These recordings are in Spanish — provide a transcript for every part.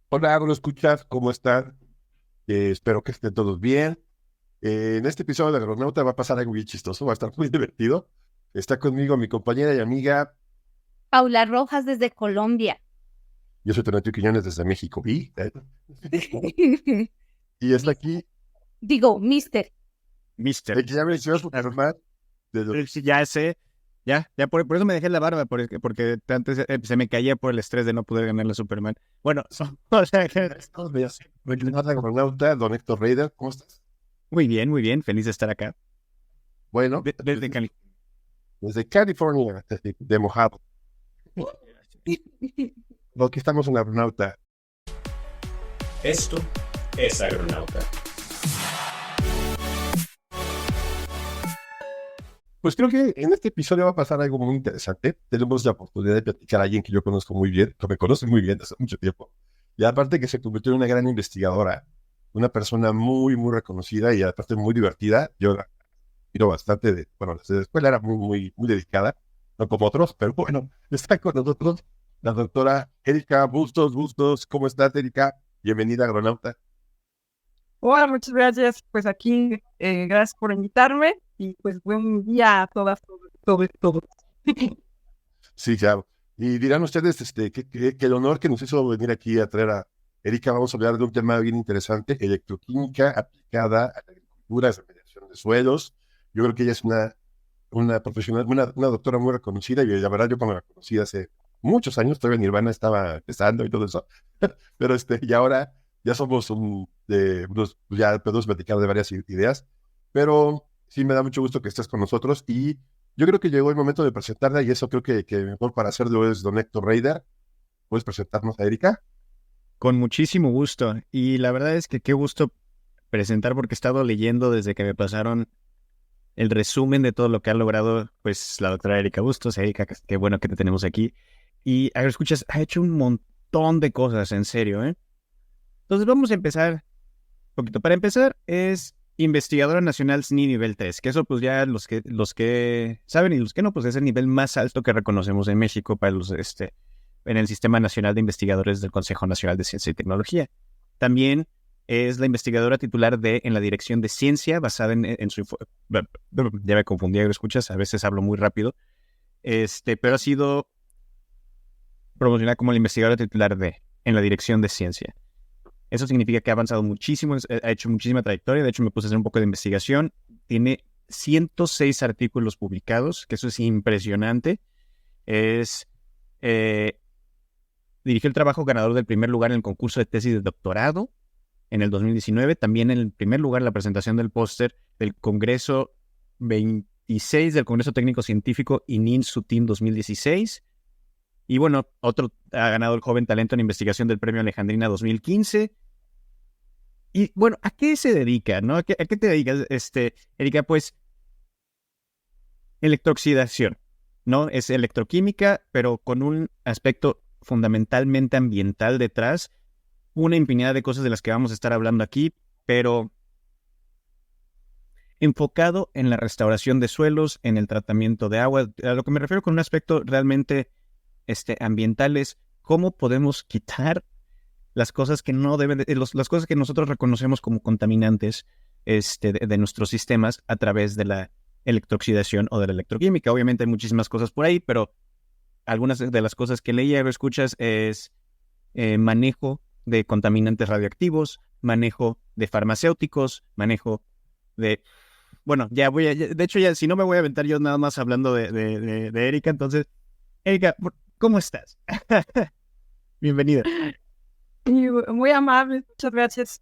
Hola, ¿lo escuchas? ¿Cómo están? Espero que estén todos bien. En este episodio de Agronauta va a pasar algo bien chistoso, va a estar muy divertido. Está conmigo mi compañera y amiga, Paula Rojas desde Colombia. yo soy Tonatiuh Quiñones desde México, y está aquí Digo, mister. Mister. el que ya mencionó su hermano de los Sí, ya sé. Ya por eso me dejé la barba, porque antes se me caía por el estrés de no poder ganar la Superman. Bueno, o sea, maestros de Agronauta, don Héctor Reider. ¿Cómo estás? muy bien, feliz de estar acá. Bueno, Desde Cali. desde California, de Mojado. Y aquí estamos en Agronauta. Esto es Agronauta. Pues creo que en este episodio va a pasar algo muy interesante. Tenemos la oportunidad de platicar a alguien que yo conozco muy bien, que me conoce muy bien desde hace mucho tiempo. Y aparte que se convirtió en una gran investigadora, una persona muy reconocida y aparte muy divertida. Yo la miro bastante bueno, desde la escuela era muy dedicada, no como otros, pero bueno, está con nosotros la doctora Erika Bustos. ¿Cómo estás, Erika? Bienvenida, agronauta. Hola, muchas gracias. Pues aquí, gracias por invitarme y pues buen día a todas, todos. Sí, claro. Y dirán ustedes que el honor que nos hizo venir aquí a traer a Erika. Vamos a hablar de un tema bien interesante: electroquímica aplicada a la agricultura, remediación de suelos. Yo creo que ella es una profesional, una doctora muy reconocida, y la verdad yo cuando la conocí hace muchos años, todavía Nirvana estaba empezando y todo eso, pero y ahora ya somos ya podemos platicar de varias ideas, pero sí me da mucho gusto que estés con nosotros, y yo creo que llegó el momento de presentarla, y eso creo que mejor para hacerlo es don Héctor Reida. ¿Puedes presentarnos a Erika? Con muchísimo gusto. Y la verdad es que qué gusto presentar porque he estado leyendo desde que me pasaron el resumen de todo lo que ha logrado pues la doctora Erika Bustos. Erika, qué bueno que te tenemos aquí. Y a ver, escuchas, ha hecho un montón de cosas, en serio, ¿eh? Entonces vamos a empezar un poquito. Para empezar, es investigadora nacional SNI nivel 3, que eso pues ya los que saben y los que no, pues es el nivel más alto que reconocemos en México para en el Sistema Nacional de Investigadores del Consejo Nacional de Ciencia y Tecnología. También es la investigadora titular en la Dirección de Ciencia, basada en su... Ya me confundí, ¿lo escuchas? A veces hablo muy rápido. Pero ha sido promocionada como la investigadora titular en la Dirección de Ciencia. Eso significa que ha avanzado muchísimo, ha hecho muchísima trayectoria. De hecho, me puse a hacer un poco de investigación. Tiene 106 artículos publicados, que eso es impresionante. Es, eh, Dirigió el trabajo ganador del primer lugar en el concurso de tesis de doctorado en el 2019. También en el primer lugar en la presentación del póster del Congreso 26 del Congreso Técnico Científico ININ-SUTIM 2016. Y bueno, otro ha ganado el Joven Talento en Investigación del Premio Alejandrina 2015. Y bueno, ¿a qué se dedica, no? ¿A qué te dedicas, Erika? Pues electrooxidación, ¿no? Es electroquímica, pero con un aspecto fundamentalmente ambiental detrás, una infinidad de cosas de las que vamos a estar hablando aquí, pero enfocado en la restauración de suelos, en el tratamiento de agua. A lo que me refiero con un aspecto realmente ambiental es cómo podemos quitar las cosas que no deben, las cosas que nosotros reconocemos como contaminantes de nuestros sistemas a través de la electrooxidación o de la electroquímica. Obviamente hay muchísimas cosas por ahí, pero algunas de las cosas que leía o escuchas es manejo de contaminantes radioactivos, manejo de farmacéuticos, manejo de... Bueno, de hecho ya, si no me voy a aventar yo nada más hablando de Erika, entonces, Erika, ¿cómo estás? Bienvenida. Y muy amable, muchas gracias.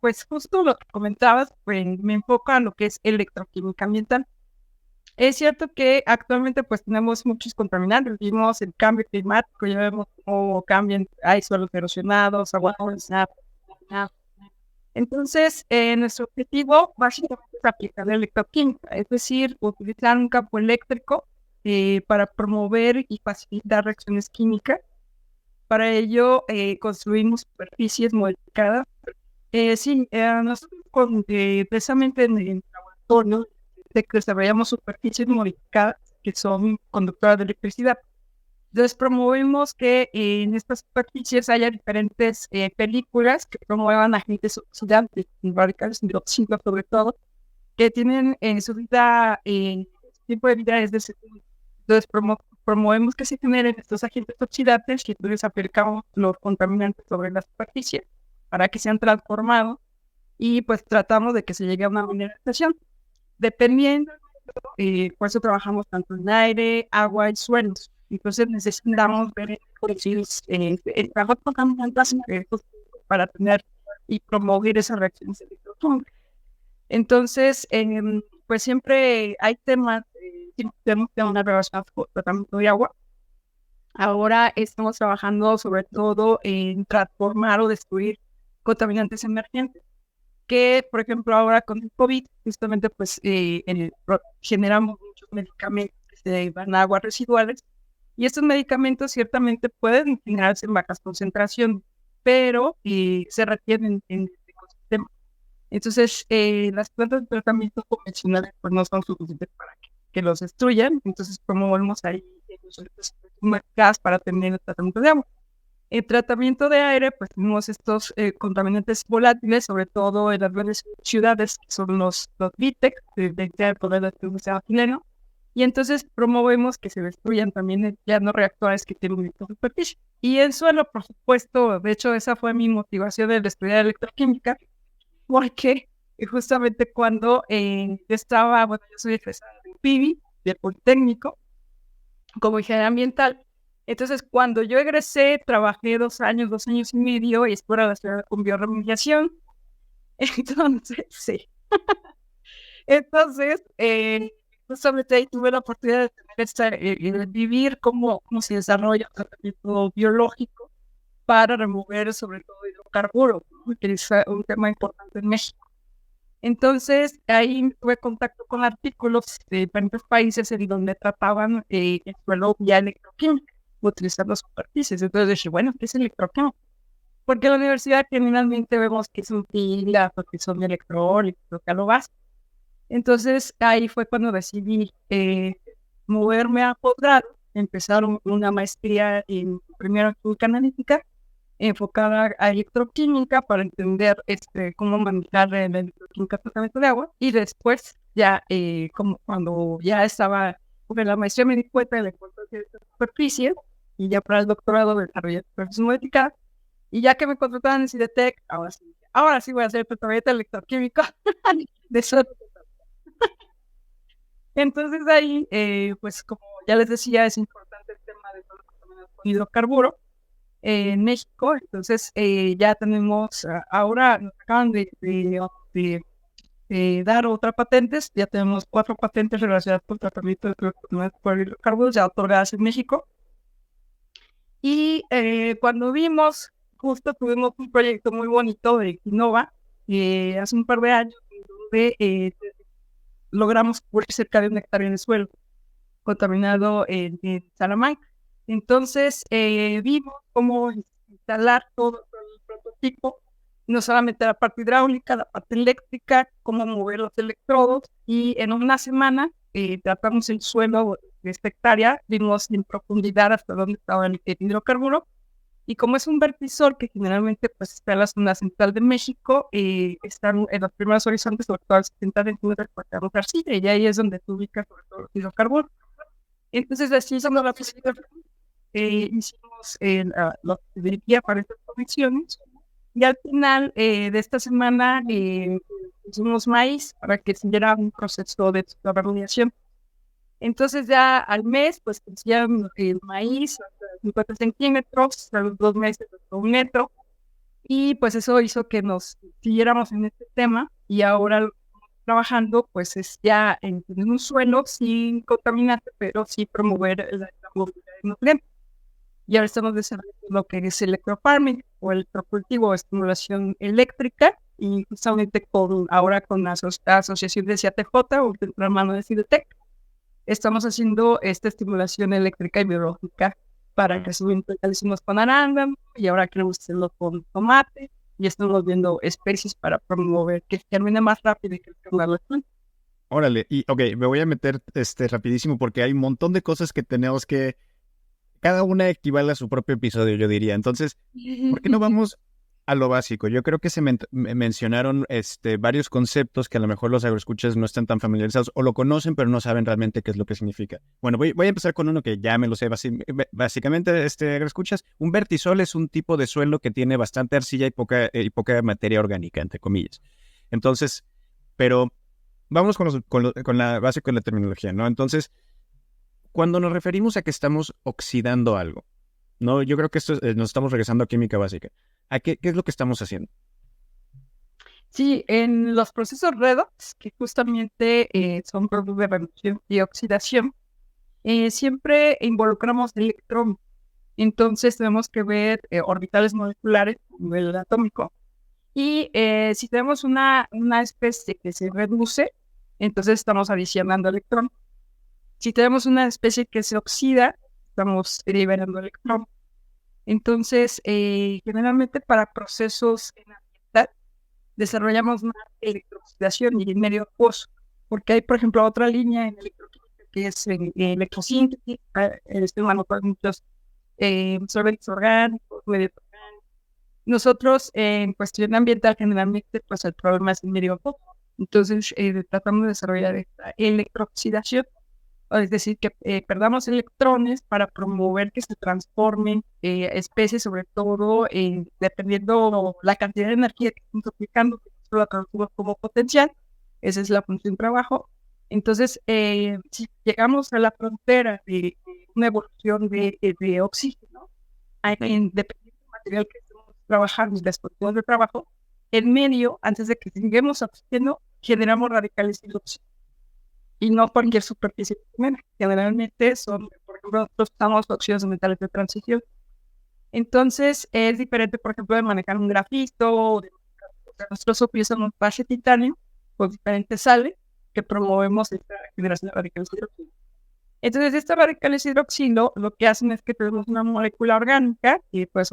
Pues justo lo que comentabas, pues me enfoco a lo que es electroquímica ambiental. Es cierto que actualmente pues tenemos muchos contaminantes, vimos el cambio climático, ya vemos cómo cambian, hay suelos erosionados, agua contaminada. Entonces, nuestro objetivo básicamente es aplicar la electroquímica, es decir, utilizar un campo eléctrico para promover y facilitar reacciones químicas. Para ello, construimos superficies modificadas. Nosotros precisamente en el laboratorio desarrollamos superficies modificadas que son conductoras de electricidad. Entonces promovemos que en estas superficies haya diferentes películas que promuevan agentes oxidantes, radicales hidroxilos sobre todo, que tienen en su vida, tiempo de vida es de segundo. Entonces promovemos que se generen estos agentes oxidantes y entonces aplicamos los contaminantes sobre la superficie para que sean transformados y pues tratamos de que se llegue a una mineralización. Dependiendo, por eso trabajamos tanto en aire, agua y suelos. Entonces necesitamos ver el trabajo con contaminantes para tener y promover esas reacciones electroquímicas. Entonces, pues siempre hay temas, tenemos una relación con tratamiento de agua. Ahora estamos trabajando sobre todo en transformar o destruir contaminantes emergentes, que por ejemplo ahora con el COVID, justamente pues generamos muchos medicamentos que se derivan a aguas residuales, y estos medicamentos ciertamente pueden generarse en bajas concentraciones, pero se retienen en el ecosistema. Entonces, las plantas de tratamiento convencionales pues no son suficientes para que los destruyan, entonces promovemos ahí gas para tener el tratamiento de agua. El tratamiento de aire, pues tenemos estos contaminantes volátiles, sobre todo en las grandes ciudades, que son los VITEC, del Poder del Estado chileno, y entonces promovemos que se destruyan también ya no reactores que tienen superficie. Y el suelo, por supuesto, de hecho esa fue mi motivación de estudiar electroquímica, porque justamente cuando yo estaba, bueno, yo soy egresada de PIBI, del Politécnico, como ingeniera ambiental. Entonces, cuando yo egresé, trabajé 2 años y medio, y estuve relacionada con bioremediación. Entonces, sí. Entonces, justamente ahí tuve la oportunidad de tener vivir cómo se desarrolla un tratamiento biológico para remover sobre todo hidrocarburos, ¿no? Que es un tema importante en México. Entonces, ahí tuve contacto con artículos de diferentes países en donde trataban el suelo vía electroquímica, utilizando superficies. Entonces dije, bueno, ¿qué es electroquímica? Porque en la universidad generalmente vemos que es un pila, porque son electrólitos, lo que lo básico. Entonces, ahí fue cuando decidí moverme a posgrado, empezar una maestría primero en química analítica, enfocada a electroquímica para entender cómo manejar la electroquímica tratamiento de agua, y después ya como cuando ya estaba en la maestría me di cuenta de la importancia de esta superficie, y ya para el doctorado desarrollé superficie modificada, y ya que me contrataban en CIDETEC, ahora sí voy a hacer tratamiento electroquímico de suelo. Entonces ahí, pues como ya les decía, es importante el tema de todo el hidrocarburo en México. Entonces ya tenemos, ahora nos acaban de dar otras patentes, ya tenemos 4 patentes relacionadas con tratamiento de por hidrocarburos ya otorgadas en México. Y cuando vimos, justo tuvimos un proyecto muy bonito de Innova hace un par de años, donde logramos cubrir cerca de 1 hectárea de suelo contaminado en Salamanca. Entonces vimos cómo instalar todo el prototipo, no solamente la parte hidráulica, la parte eléctrica, cómo mover los electrodos, y en una semana tratamos el suelo de esta hectárea, vimos en profundidad hasta dónde estaba el hidrocarburo, y como es un vertisol que generalmente pues está en la zona central de México, están en los primeros horizontes, sobre todo a 70 centímetros por cada arcilla, y ahí es donde se ubica sobre todo el hidrocarburo. Entonces así hicimos la presentación, hicimos la guía para estas conexiones, y al final de esta semana hicimos maíz para que se diera un proceso de remediación. Entonces ya al mes, pues hacían el maíz hasta 50 centímetros, a los 2 meses hasta 1 metro, y pues eso hizo que nos siguiéramos en este tema, y ahora trabajando pues es ya en un suelo sin contaminante, pero sí promover la movilidad de nutrientes. Y ahora estamos desarrollando lo que es electrofarming o electrocultivo o estimulación eléctrica, y justamente ahora con la asociación de CIATJ o el hermano de CIDETEC, estamos haciendo esta estimulación eléctrica y biológica para crecimiento. Ya lo hicimos con arándano y ahora queremos hacerlo con tomate, y estamos viendo especies para promover que germine más rápido y que crezca más rápido. Órale, y ok, me voy a meter rapidísimo porque hay un montón de cosas que tenemos que cada una equivale a su propio episodio, yo diría. Entonces, ¿por qué no vamos a lo básico? Yo creo que se mencionaron varios conceptos que a lo mejor los agroescuchas no están tan familiarizados o lo conocen, pero no saben realmente qué es lo que significa. Bueno, voy a empezar con uno que ya me lo sé. Básicamente, agroescuchas, un vertisol es un tipo de suelo que tiene bastante arcilla y poca materia orgánica, entre comillas. Entonces, pero vamos con la base con la terminología, ¿no? Entonces, cuando nos referimos a que estamos oxidando algo, ¿no? Yo creo que esto nos estamos regresando a química básica. ¿A qué es lo que estamos haciendo? Sí, en los procesos redox, que justamente son procesos de reducción y oxidación, siempre involucramos electrón. Entonces tenemos que ver orbitales moleculares a nivel atómico. Y si tenemos una especie que se reduce, entonces estamos adicionando electrón. Si tenemos una especie que se oxida, estamos liberando electrón. Entonces, generalmente para procesos en ambiental, desarrollamos más electrooxidación y en medio acuoso, porque hay, por ejemplo, otra línea en electroquímica que es electrosíntesis, con muchos solventes orgánicos, medios orgánicos. Nosotros, en cuestión ambiental, generalmente, pues el problema es en medio acuoso. Entonces, tratamos de desarrollar esta electrooxidación, es decir, que perdamos electrones para promover que se transformen especies, sobre todo dependiendo la cantidad de energía que estamos aplicando, que nosotros la traducimos como potencial. Esa es la función trabajo. Entonces, si llegamos a la frontera de una evolución de oxígeno, dependiendo del material que estemos trabajando y las condiciones de trabajo, en medio, antes de que lleguemos a oxígeno, generamos radicales hidroxilos. Y no cualquier superficie primera. Generalmente son, por ejemplo, nosotros usamos óxidos de metales de transición. Entonces, es diferente, por ejemplo, de manejar un grafito. Nosotros utilizamos base titanio con diferentes sales que promovemos esta generación de radicales hidroxilo. Entonces, estas radicales hidroxilo lo que hacen es que tenemos una molécula orgánica y pues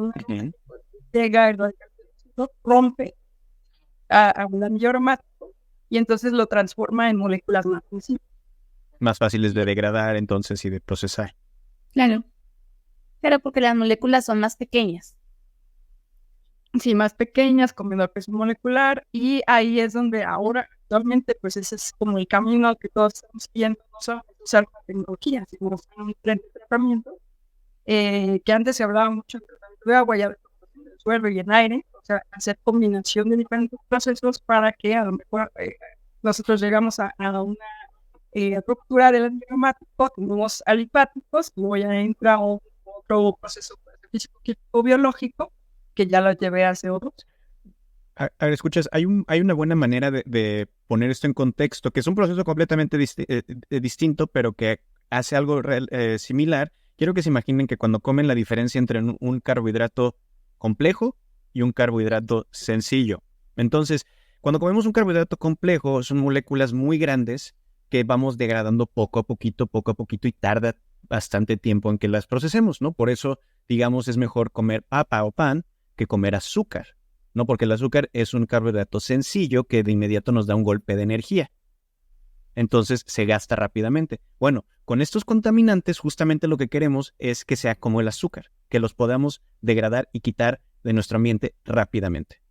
llega el radical hidroxilo, rompe a un anillo aromático y entonces lo transforma en moléculas más sensibles. Más fáciles de degradar entonces y de procesar. Claro. Claro, porque las moléculas son más pequeñas. Sí, más pequeñas, con menor peso molecular, y ahí es donde ahora, actualmente, pues ese es como el camino que todos estamos siguiendo, no solamente usar la tecnología, sino usar un diferente tratamiento, que antes se hablaba mucho de tratamiento de agua, ya de tratamiento del suelo y en aire, o sea, hacer combinación de diferentes procesos para que a lo mejor nosotros llegamos a una ruptura del neumático, tenemos alipáticos, y luego ya entra otro proceso físico biológico que ya lo llevé hacia otros. A ver, escuchas, hay una buena manera de poner esto en contexto, que es un proceso completamente distinto, pero que hace algo similar. Quiero que se imaginen que cuando comen la diferencia entre un carbohidrato complejo y un carbohidrato sencillo. Entonces, cuando comemos un carbohidrato complejo, son moléculas muy grandes que vamos degradando poco a poquito, y tarda bastante tiempo en que las procesemos, ¿no? Por eso, digamos, es mejor comer papa o pan que comer azúcar, ¿no? Porque el azúcar es un carbohidrato sencillo que de inmediato nos da un golpe de energía. Entonces se gasta rápidamente. Bueno, con estos contaminantes justamente lo que queremos es que sea como el azúcar, que los podamos degradar y quitar de nuestro ambiente rápidamente.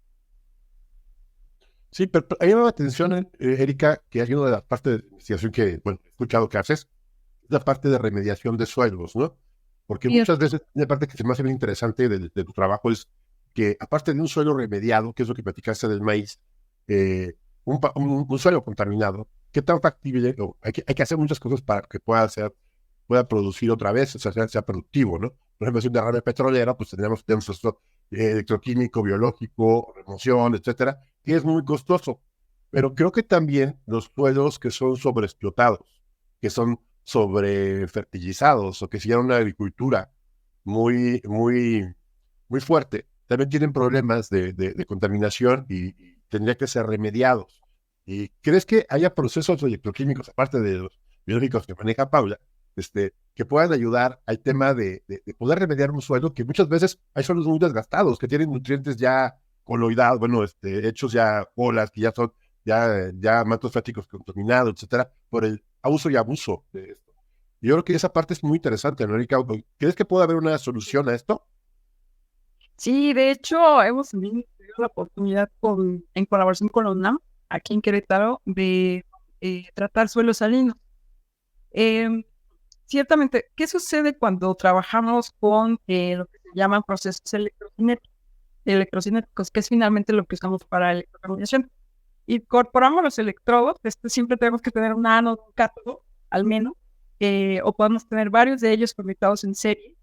Sí, pero a mí me llama la atención, Erika, que hay una de las partes de investigación que, bueno, he escuchado que haces, es la parte de remediación de suelos, ¿no? Porque muchas veces una parte que se me hace bien interesante de tu trabajo es que, aparte de un suelo remediado, que es lo que platicaste del maíz, un suelo contaminado, ¿qué tan factible? Hay que hacer muchas cosas para que pueda producir otra vez, o sea productivo, ¿no? Por ejemplo, si un derrame petrolero, pues tenemos esto electroquímico, biológico, remoción, etcétera, que es muy costoso. Pero creo que también los suelos que son sobreexplotados, que son sobrefertilizados o que siguen una agricultura muy, muy, muy fuerte, también tienen problemas de contaminación y tendría que ser remediados. ¿Y crees que haya procesos electroquímicos, aparte de los biológicos que maneja Paula, que puedan ayudar al tema de poder remediar un suelo que muchas veces hay suelos muy desgastados, que tienen nutrientes ya coloidados, bueno, hechos ya bolas, que ya son ya mantos fáticos contaminados, etcétera, por el uso y abuso de esto? Yo creo que esa parte es muy interesante, ¿no, Erika? ¿Crees que puede haber una solución a esto? Sí, de hecho, hemos tenido la oportunidad en colaboración con la UNAM, aquí en Querétaro, de tratar suelos salinos. Em, Ciertamente, ¿qué sucede cuando trabajamos con lo que se llaman procesos electrocinéticos, que es finalmente lo que usamos para electrocontaminación? Incorporamos los electrodos, siempre tenemos que tener un ánodo, un cátodo, al menos, o podemos tener varios de ellos conectados en serie,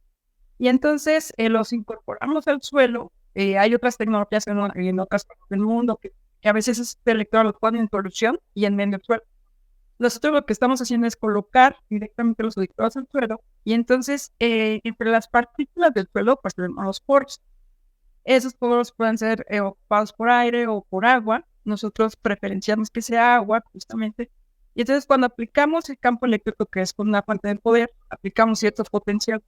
y entonces los incorporamos al suelo. Hay otras tecnologías en otras partes del mundo que a veces este electrodo lo ponen en solución y en medio del suelo. Nosotros lo que estamos haciendo es colocar directamente los electrodos al suelo, y entonces entre las partículas del suelo pues tenemos los poros. Esos poros pueden ser ocupados por aire o por agua. Nosotros preferenciamos que sea agua, justamente. Y entonces cuando aplicamos el campo eléctrico, que es con una fuente de poder, aplicamos cierto potencial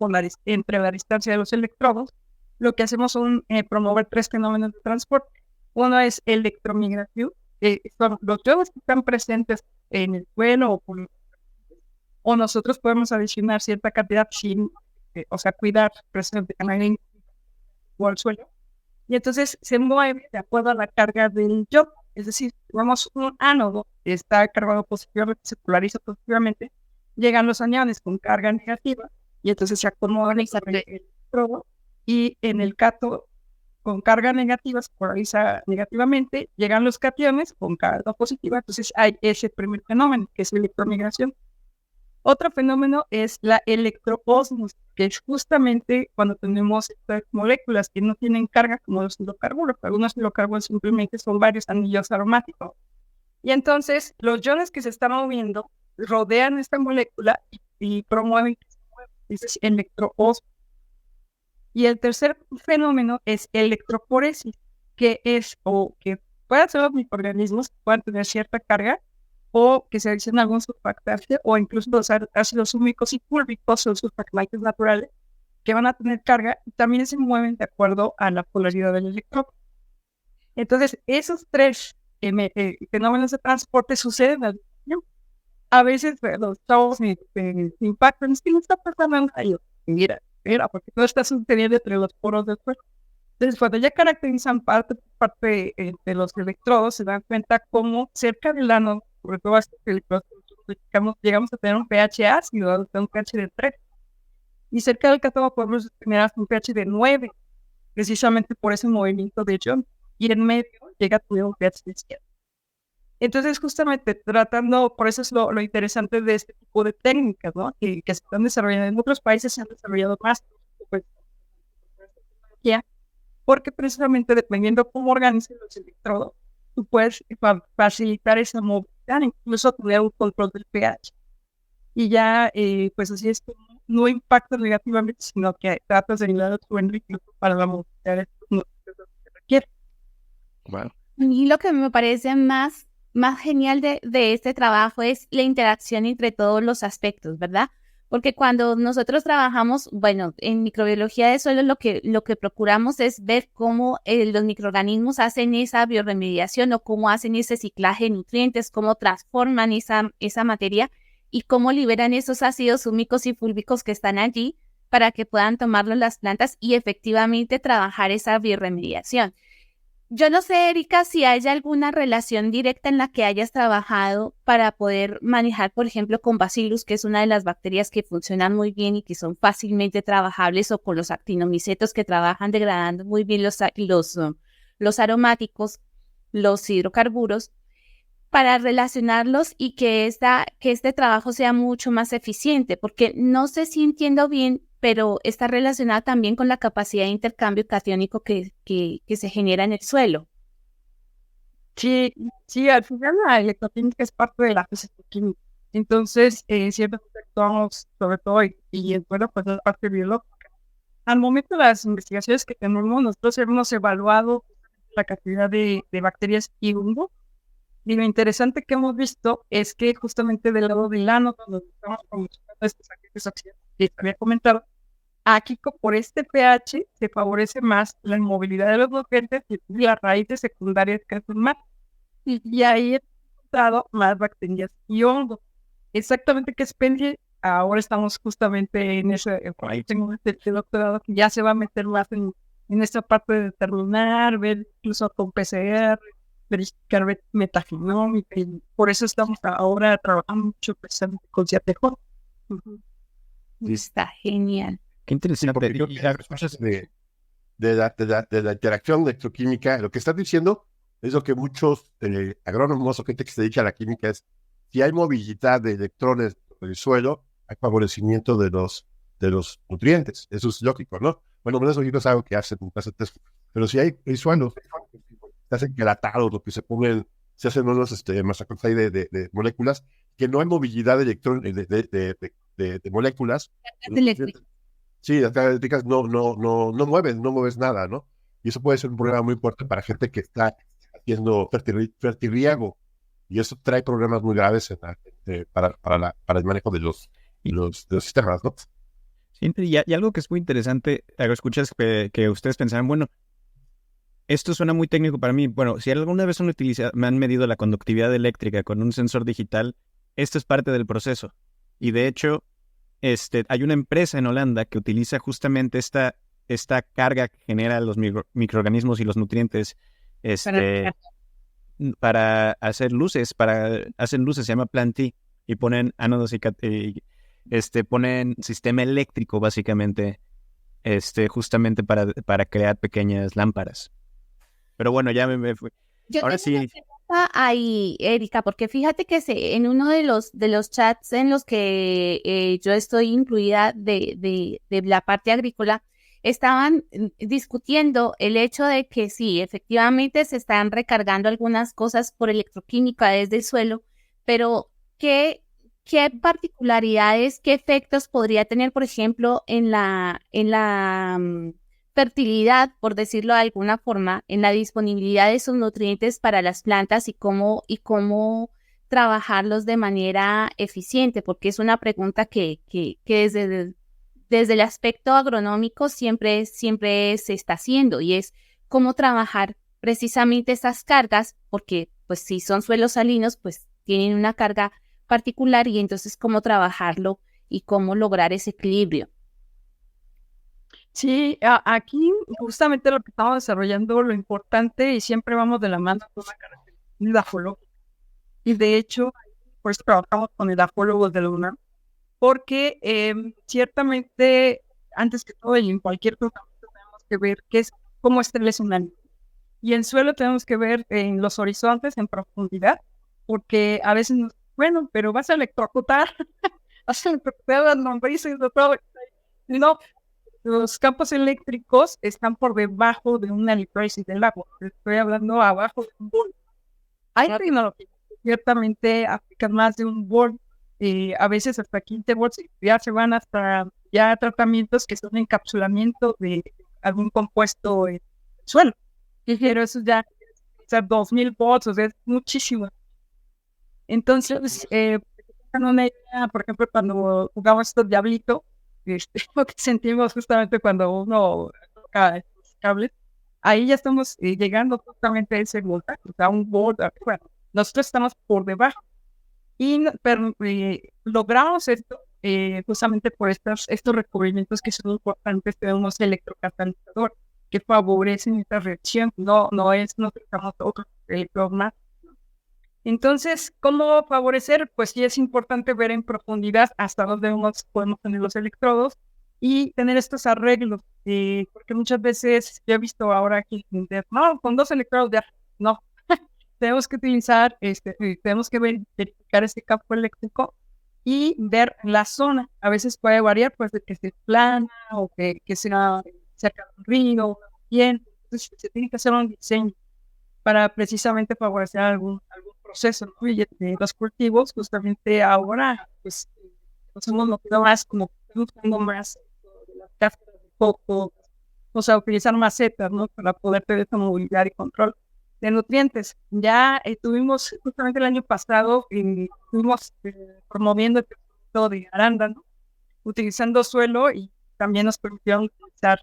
entre la distancia de los electrodos, lo que hacemos son promover 3 fenómenos de transporte. Uno es electromigración, son los iones que están presentes en el suelo, o nosotros podemos adicionar cierta cantidad sin, o sea, cuidar presente en el suelo. Y entonces se mueve de acuerdo a la carga del ion. Es decir, tenemos un ánodo que está cargado positivamente, se polariza positivamente, llegan los aniones con carga negativa, y entonces se acomodan el electrodo, y en el cátodo con carga negativa se polariza negativamente, llegan los cationes con carga positiva, entonces hay ese primer fenómeno, que es la electromigración. Otro fenómeno es la electroósmosis, que es justamente cuando tenemos estas moléculas que no tienen carga, como los hidrocarburos. Algunos hidrocarburos simplemente son varios anillos aromáticos. Y entonces los iones que se están moviendo rodean esta molécula y promueven que se mueva. Ese es electroósmosis. Y el tercer fenómeno es electroporesis, que pueden ser los microorganismos que puedan tener cierta carga, o que se adiciona algún surfactante, o incluso los ácidos húmicos y púricos, o surfactantes naturales, que van a tener carga y también se mueven de acuerdo a la polaridad del electrón. Entonces, esos 3 fenómenos de transporte suceden al mismo tiempo. A veces los chavos me impactan, es que no está pasando ahí. Mira, porque todo está sucediendo entre los poros del cuerpo. Entonces, cuando ya caracterizan parte de los electrodos, se dan cuenta cómo cerca del ánodo, sobre todo estos electrodos, llegamos a tener un pH ácido, un pH de 3. Y cerca del cátodo podemos tener hasta un pH de 9, precisamente por ese movimiento de ion. Y en medio llega a tener un pH de 7. Entonces, justamente tratando, por eso es lo interesante de este tipo de técnicas, ¿no? Que se están desarrollando en otros países, se han desarrollado más, pues, porque precisamente dependiendo cómo organicen los electrodos, tú puedes facilitar esa movilidad, incluso tener un control del pH. Y ya, pues así es que no impacta negativamente, sino que tratas de ayudar a tu incluso para la movilidad de estos nutrientes que requiere. Wow. Y lo que me parece más genial de este trabajo es la interacción entre todos los aspectos, ¿verdad? Porque cuando nosotros trabajamos, bueno, en microbiología de suelo lo que procuramos es ver cómo los microorganismos hacen esa bioremediación, o cómo hacen ese ciclaje de nutrientes, cómo transforman esa materia y cómo liberan esos ácidos húmicos y fúlbicos que están allí para que puedan tomarlos las plantas y efectivamente trabajar esa bioremediación. Yo no sé, Erika, si hay alguna relación directa en la que hayas trabajado para poder manejar, por ejemplo, con Bacillus, que es una de las bacterias que funcionan muy bien y que son fácilmente trabajables, o con los actinomicetos, que trabajan degradando muy bien los aromáticos, los hidrocarburos, para relacionarlos y que este trabajo sea mucho más eficiente, porque no sé si entiendo bien, pero está relacionada también con la capacidad de intercambio catiónico que se genera en el suelo. Sí, al final la electroquímica es parte de la física-química. Entonces, siempre actuamos sobre todo, y bueno, pues la parte biológica. Al momento de las investigaciones que tenemos, nosotros hemos evaluado la cantidad de bacterias y hongos. Y lo interesante que hemos visto es que justamente del lado del ánodo, donde estamos promocionando estos agentes oxidantes que había comentado, aquí por este pH se favorece más la inmovilidad de los nutrientes y las raíces secundarias que hacen más. Y ahí he encontrado más bacterias y hongos. Exactamente qué especie ahora estamos justamente en ese, tengo este doctorado que ya se va a meter más en esta parte de determinar, ver incluso con PCR, verificar metagenómica, y por eso estamos ahora trabajando mucho precisamente con CIATEJ. Está genial. Qué Sí, interesante. porque creo que escuchas de la interacción electroquímica, lo que estás diciendo es lo que muchos agrónomos o gente que se dedica a la química es, si hay movilidad de electrones en el suelo, hay favorecimiento de los nutrientes. Eso es lógico, ¿no? Bueno, eso es algo que hacen test. Pero si hay suelos que se hacen quelatados, lo que se hacen unos masacres ahí de moléculas, que no hay movilidad de electrones, de moléculas. Eléctrica. Sí, las cargas eléctricas no mueves nada, ¿no? Y eso puede ser un problema muy importante para gente que está haciendo fertirriego. Y eso trae problemas muy graves para el manejo de los sistemas, ¿no? Sí, y algo que es muy interesante, escuchas que ustedes pensaban, bueno, esto suena muy técnico para mí. Bueno, si alguna vez me han medido la conductividad eléctrica con un sensor digital, esto es parte del proceso. Y de hecho, hay una empresa en Holanda que utiliza justamente esta carga que genera los microorganismos y los nutrientes para hacer luces, se llama Planty, y ponen ánodos y ponen sistema eléctrico básicamente, justamente para crear pequeñas lámparas. Pero bueno, ya me fui. Yo Ahora tengo una sí. pregunta ahí, Erika, porque fíjate que en uno de los chats en los que yo estoy incluida de la parte agrícola, estaban discutiendo el hecho de que sí, efectivamente se están recargando algunas cosas por electroquímica desde el suelo, pero ¿qué particularidades, qué efectos podría tener, por ejemplo, en la fertilidad, por decirlo de alguna forma, en la disponibilidad de esos nutrientes para las plantas y cómo trabajarlos de manera eficiente? Porque es una pregunta que desde el aspecto agronómico siempre se está haciendo, y es cómo trabajar precisamente esas cargas, porque pues si son suelos salinos, pues tienen una carga particular, y entonces cómo trabajarlo y cómo lograr ese equilibrio. Sí, aquí justamente lo que estamos desarrollando, lo importante, y siempre vamos de la mano con la característica edafológica. Y de hecho, por eso trabajamos con edafólogos de la UNAM, porque ciertamente, antes que todo, y en cualquier tratamiento tenemos que ver cómo está el escenario. Y en suelo tenemos que ver en los horizontes, en profundidad, porque a veces bueno, pero vas a electrocutar, vas a electrocutar las lombrices de todo. No, los campos eléctricos están por debajo de una electrólisis del agua. Estoy hablando abajo de un volt. Hay tecnologías que ciertamente aplican más de un volt, a veces hasta 15 volts, y ya se van hasta ya tratamientos que son encapsulamiento de algún compuesto en el suelo. Pero eso ya es 2000 volts, o sea, es muchísimo. Entonces, una idea, por ejemplo, cuando jugamos estos diablitos, lo que sentimos justamente cuando uno toca estos cables, ahí ya estamos llegando justamente a ese voltaje, o sea, un volt. Bueno, nosotros estamos por debajo, pero logramos esto justamente por estos recubrimientos que son importantes. Tenemos electrocatalizador que favorecen esta reacción, no utilizamos otros electrodos más. Entonces, ¿cómo favorecer? Pues sí es importante ver en profundidad hasta dónde podemos tener los electrodos y tener estos arreglos, porque muchas veces yo he visto ahora que no, con 2 electrodos ya, no. Tenemos que utilizar, tenemos que verificar este campo eléctrico y ver la zona. A veces puede variar, pues, de que sea plana o que sea cerca de un río, bien. Entonces, se tiene que hacer un diseño para precisamente favorecer algún proceso, ¿no? Y los cultivos, justamente ahora, pues, nos hemos notado más como buscando más de las cáscaras de coco, o sea, utilizar macetas, ¿no? Para poder tener esa movilidad y control de nutrientes. Ya tuvimos, justamente el año pasado, estuvimos promoviendo el proyecto de arándano, utilizando suelo, y también nos permitieron utilizar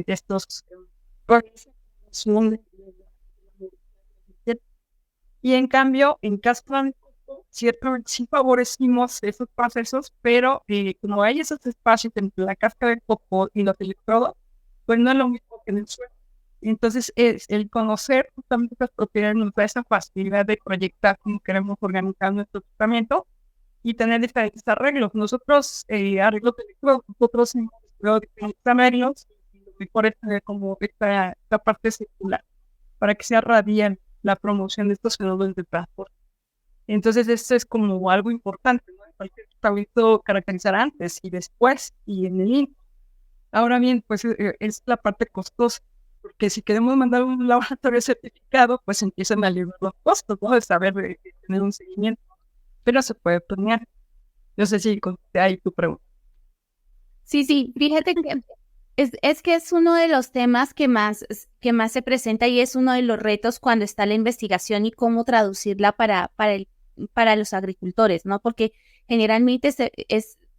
estos y en cambio, en cáscara de coco, ciertamente sí favorecimos esos procesos, pero como hay esos espacios entre la cáscara de coco y los electrodos, pues no es lo mismo que en el suelo. Entonces, el conocer justamente estas propiedades nos da esa facilidad de proyectar cómo queremos organizar nuestro tratamiento y tener diferentes arreglos. Nosotros, arreglos de electrodos, nosotros hemos estudiado diferentes arreglos y lo mejor es tener como esta parte circular para que sea radial la promoción de estos fenómenos de transporte. Entonces, esto es como algo importante, ¿no? Cualquier tratamiento caracterizar antes y después y en el INCO. Ahora bien, pues es la parte costosa, porque si queremos mandar un laboratorio certificado, pues empiezan a elevar los costos, ¿no? De saber, de tener un seguimiento, pero se puede planear. No sé si contesté ahí tu pregunta. Sí, fíjate que es que es uno de los temas que más se presenta y es uno de los retos cuando está la investigación y cómo traducirla para los agricultores, ¿no? Porque generalmente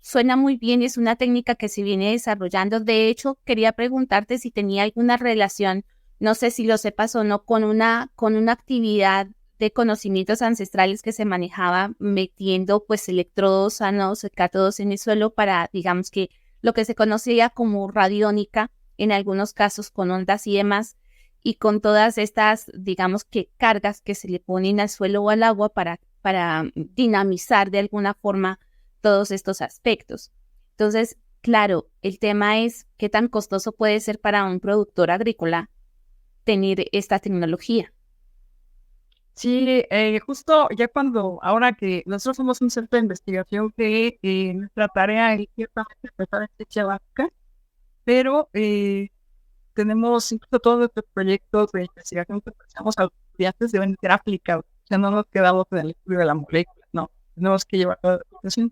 suena muy bien y es una técnica que se viene desarrollando. De hecho, quería preguntarte si tenía alguna relación, no sé si lo sepas o no, con una actividad de conocimientos ancestrales que se manejaba metiendo pues electrodos, ánodos, cátodos en el suelo para, digamos que lo que se conocía como radiónica, en algunos casos con ondas y demás, y con todas estas, digamos que cargas que se le ponen al suelo o al agua para dinamizar de alguna forma todos estos aspectos. Entonces, claro, el tema es qué tan costoso puede ser para un productor agrícola tener esta tecnología. Sí, justo ya ahora que nosotros somos un centro de investigación que nuestra tarea es ciertamente empezar en ciencia básica, pero tenemos incluso todos nuestros proyectos de investigación que empezamos a los estudiantes deben ser aplicados. O sea, no nos quedamos en el estudio de la molécula, no, tenemos que llevar toda la aplicación.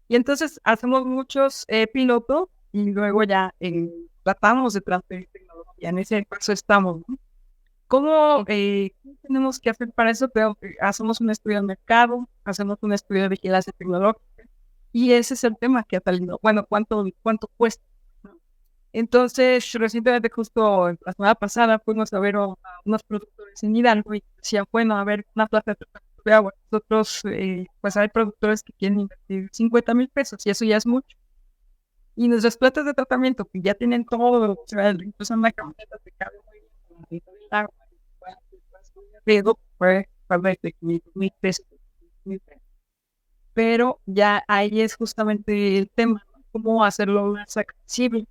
Y entonces hacemos muchos pilotos y luego ya tratamos de transferir tecnología. En ese paso estamos, ¿no? ¿Cómo tenemos que hacer para eso? Hacemos un estudio de mercado, hacemos un estudio de vigilancia tecnológica y ese es el tema que ha salido. Bueno, ¿cuánto cuesta? ¿No? Entonces, recientemente, justo la semana pasada, fuimos a ver a unos productores en Hidalgo y decían, bueno, a ver, una planta de tratamiento de agua. Nosotros, pues hay productores que quieren invertir 50,000 pesos y eso ya es mucho. Y nuestras plantas de tratamiento que ya tienen todo, o sea, incluso en la camioneta te cabe muy bien con el agua. Fue de 500,000 pesos. Pero ya ahí es justamente el tema, ¿no? Cómo hacerlo más accesible.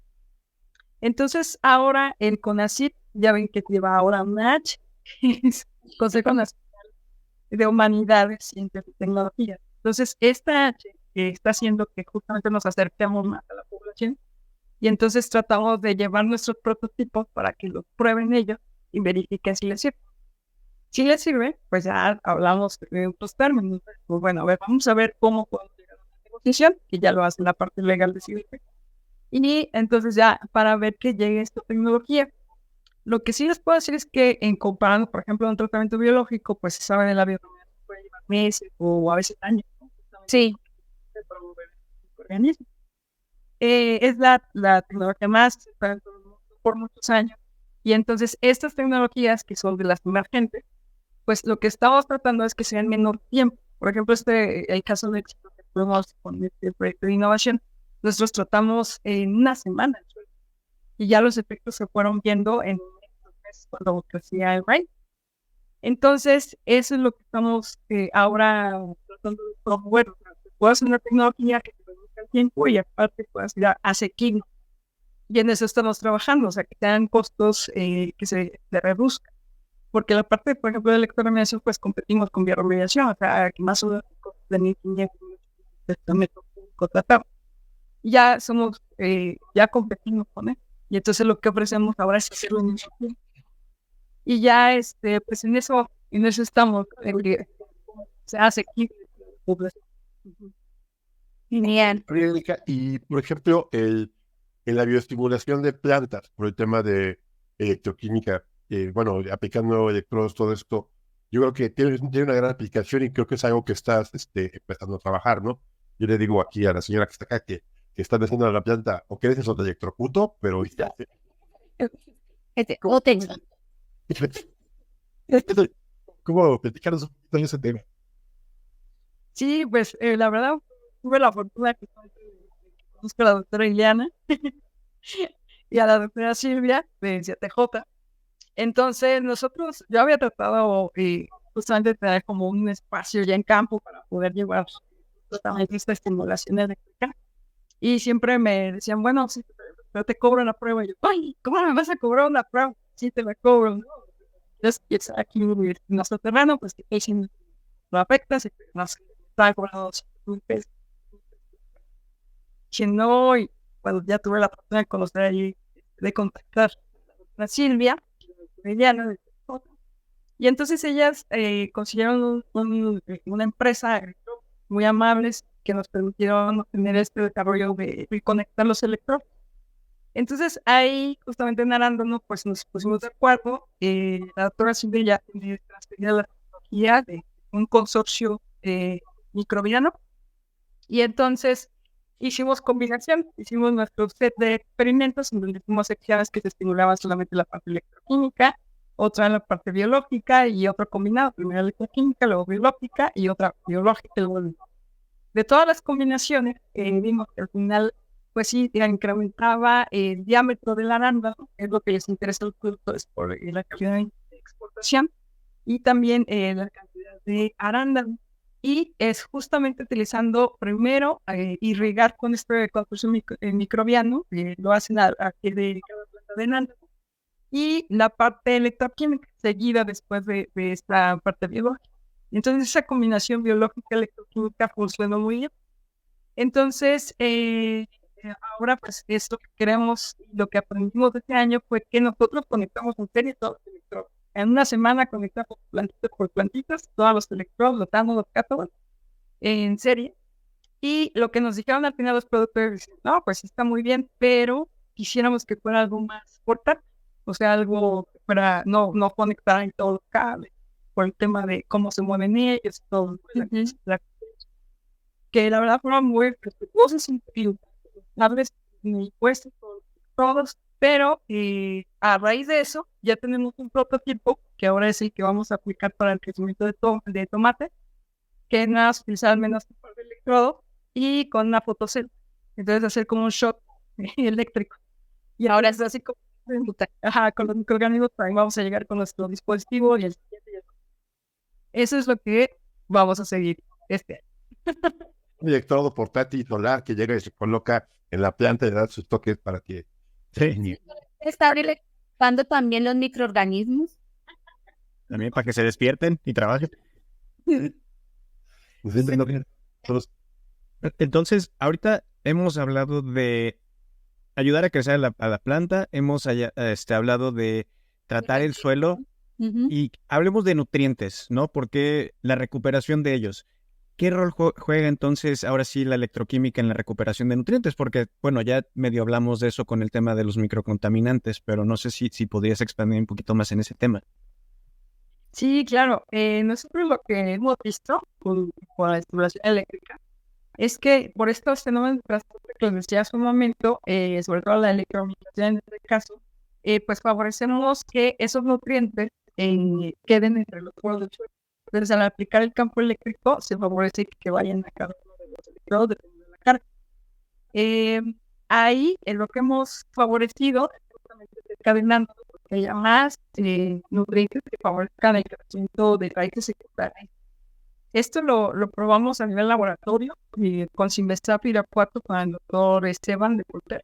Entonces, ahora el CONACYT, ya ven que lleva ahora un H, que es Consejo Nacional de Humanidades, Ciencias y Tecnología. Entonces, esta H está haciendo que justamente nos acerquemos más a la población y entonces tratamos de llevar nuestros prototipos para que los prueben ellos y verifiquen si les sirve. Si les sirve, pues ya hablamos de otros términos. Pues bueno, a ver, vamos a ver cómo podemos llegar a una negociación, que ya lo hace la parte legal de CIVIP. Y entonces ya para ver que llegue esta tecnología. Lo que sí les puedo decir es que en comparando, por ejemplo, un tratamiento biológico, pues se sabe de la biología que puede llevar meses o a veces años, ¿no? Sí. De promover el organismo. Es la tecnología más usada por muchos años. Y entonces estas tecnologías que son de las emergentes, pues lo que estamos tratando es que sea en menor tiempo. Por ejemplo, el caso de éxito que tuvimos con este proyecto de innovación, nosotros tratamos en una semana y ya los efectos se fueron viendo en estos meses cuando crecía el rey. Entonces, eso es lo que estamos ahora tratando de promover. Puede ser una tecnología que te reduzca el tiempo y aparte pueda ser asequible. Y en eso estamos trabajando, o sea, que tengan costos que se reduzcan. Porque la parte, por ejemplo, de electroremediación, pues competimos con bioremediación, o sea, que más o menos de 1,500 contratamos. Y ya ya competimos con él. Y entonces lo que ofrecemos ahora es hacerlo en el y ya, pues en eso estamos, se hace aquí. Genial. Erika, y por ejemplo, en la bioestimulación de plantas, por el tema de electroquímica, bueno, aplicando electrodos, todo esto, yo creo que tiene una gran aplicación y creo que es algo que estás empezando a trabajar, ¿no? Yo le digo aquí a la señora que está acá que están haciendo a la planta, o que eres eso de electrocuto, pero ya. ¿Cómo platicarnos un poquito de ese tema? Sí, pues la verdad tuve la fortuna que conozco a la doctora Ileana y a la doctora Silvia de CTJ. Entonces yo había tratado justamente de tener como un espacio ya en campo para poder llevar totalmente esta estimulación eléctrica. Y siempre me decían, bueno, sí, pero te cobro la prueba. Y yo, ay, ¿cómo me vas a cobrar una prueba? Sí, te la cobro, ¿no? Entonces, aquí en nuestro terreno, pues que si no afecta, si nos está cobrando $100,000. Si no, y bueno, ya tuve la oportunidad de conocer allí, de contactar a Silvia, Liliana, de TJ. Y entonces ellas consiguieron una empresa muy amables que nos permitieron tener este desarrollo de conectar los electrodos. Entonces ahí, justamente en Arándano, pues nos pusimos de acuerdo. La doctora Silvia ya tiene transferida la tecnología de un consorcio microbiano. Y entonces hicimos combinación, hicimos nuestro set de experimentos en donde hicimos secciones que se estimulaban solamente la parte electroquímica, otra en la parte biológica y otro combinado, primero electroquímica, luego biológica y otra biológica. Luego de todas las combinaciones, vimos que al final, pues sí, incrementaba el diámetro del arándano, es lo que les interesa al producto, es por la cantidad de exportación y también la cantidad de arándano. Y es justamente utilizando primero irrigar con este consorcio microbiano, lo hacen aquí de cada planta de arándano, y la parte electroquímica seguida después de esta parte biológica. Entonces esa combinación biológica-electroquímica funcionó muy bien. Entonces, ahora pues esto que queremos, lo que aprendimos este año fue que nosotros conectamos en serie todos los electrodos. En una semana conectamos plantitas por plantitas, todos los electrodos, los ánodos, los cátodos, en serie. Y lo que nos dijeron al final los productores, no, pues está muy bien, pero quisiéramos que fuera algo más portátil, o sea, algo que fuera, no conectar en todos los cables, por el tema de cómo se mueven ellos y todo. Que la verdad fueron muy respetuosos y darles mi puesto todos, pero a raíz de eso ya tenemos un prototipo que ahora es el que vamos a aplicar para el crecimiento de tomate, que es nada más utilizar menos un par de electrodo y con una fotocel. Entonces hacer como un shock eléctrico. Y ahora es así como con los microorganismos, también vamos a llegar con nuestro dispositivo y el siguiente. Eso es lo que vamos a seguir este año. Un electrodo portátil solar que llega y se coloca en la planta y le da sus toques para que... Sí, ¿Está electrificando también los microorganismos? también para que se despierten y trabajen. Entonces, ahorita hemos hablado de ayudar a crecer a la planta, hemos hablado de tratar el suelo y hablemos de nutrientes, ¿no? Porque la recuperación de ellos. ¿Qué rol juega entonces ahora sí la electroquímica en la recuperación de nutrientes? Porque, bueno, ya medio hablamos de eso con el tema de los microcontaminantes, pero no sé si podrías expandir un poquito más en ese tema. Sí, claro. Nosotros lo que hemos visto con la estimulación eléctrica es que por estos fenómenos de transporte que les decía hace un momento, sobre todo la electromicrobiología en este caso, pues favorecemos que esos nutrientes queden entre los poros del suelo. Entonces, al aplicar el campo eléctrico, se favorece que vayan a cada uno de los electrodos dependiendo de la carga. Ahí, en lo que hemos favorecido, es justamente desencadenando que haya más nutrientes que favorezcan el crecimiento de raíces secundarias. Esto lo probamos a nivel laboratorio con Simvestab Irapuato con el doctor Esteban de Porter,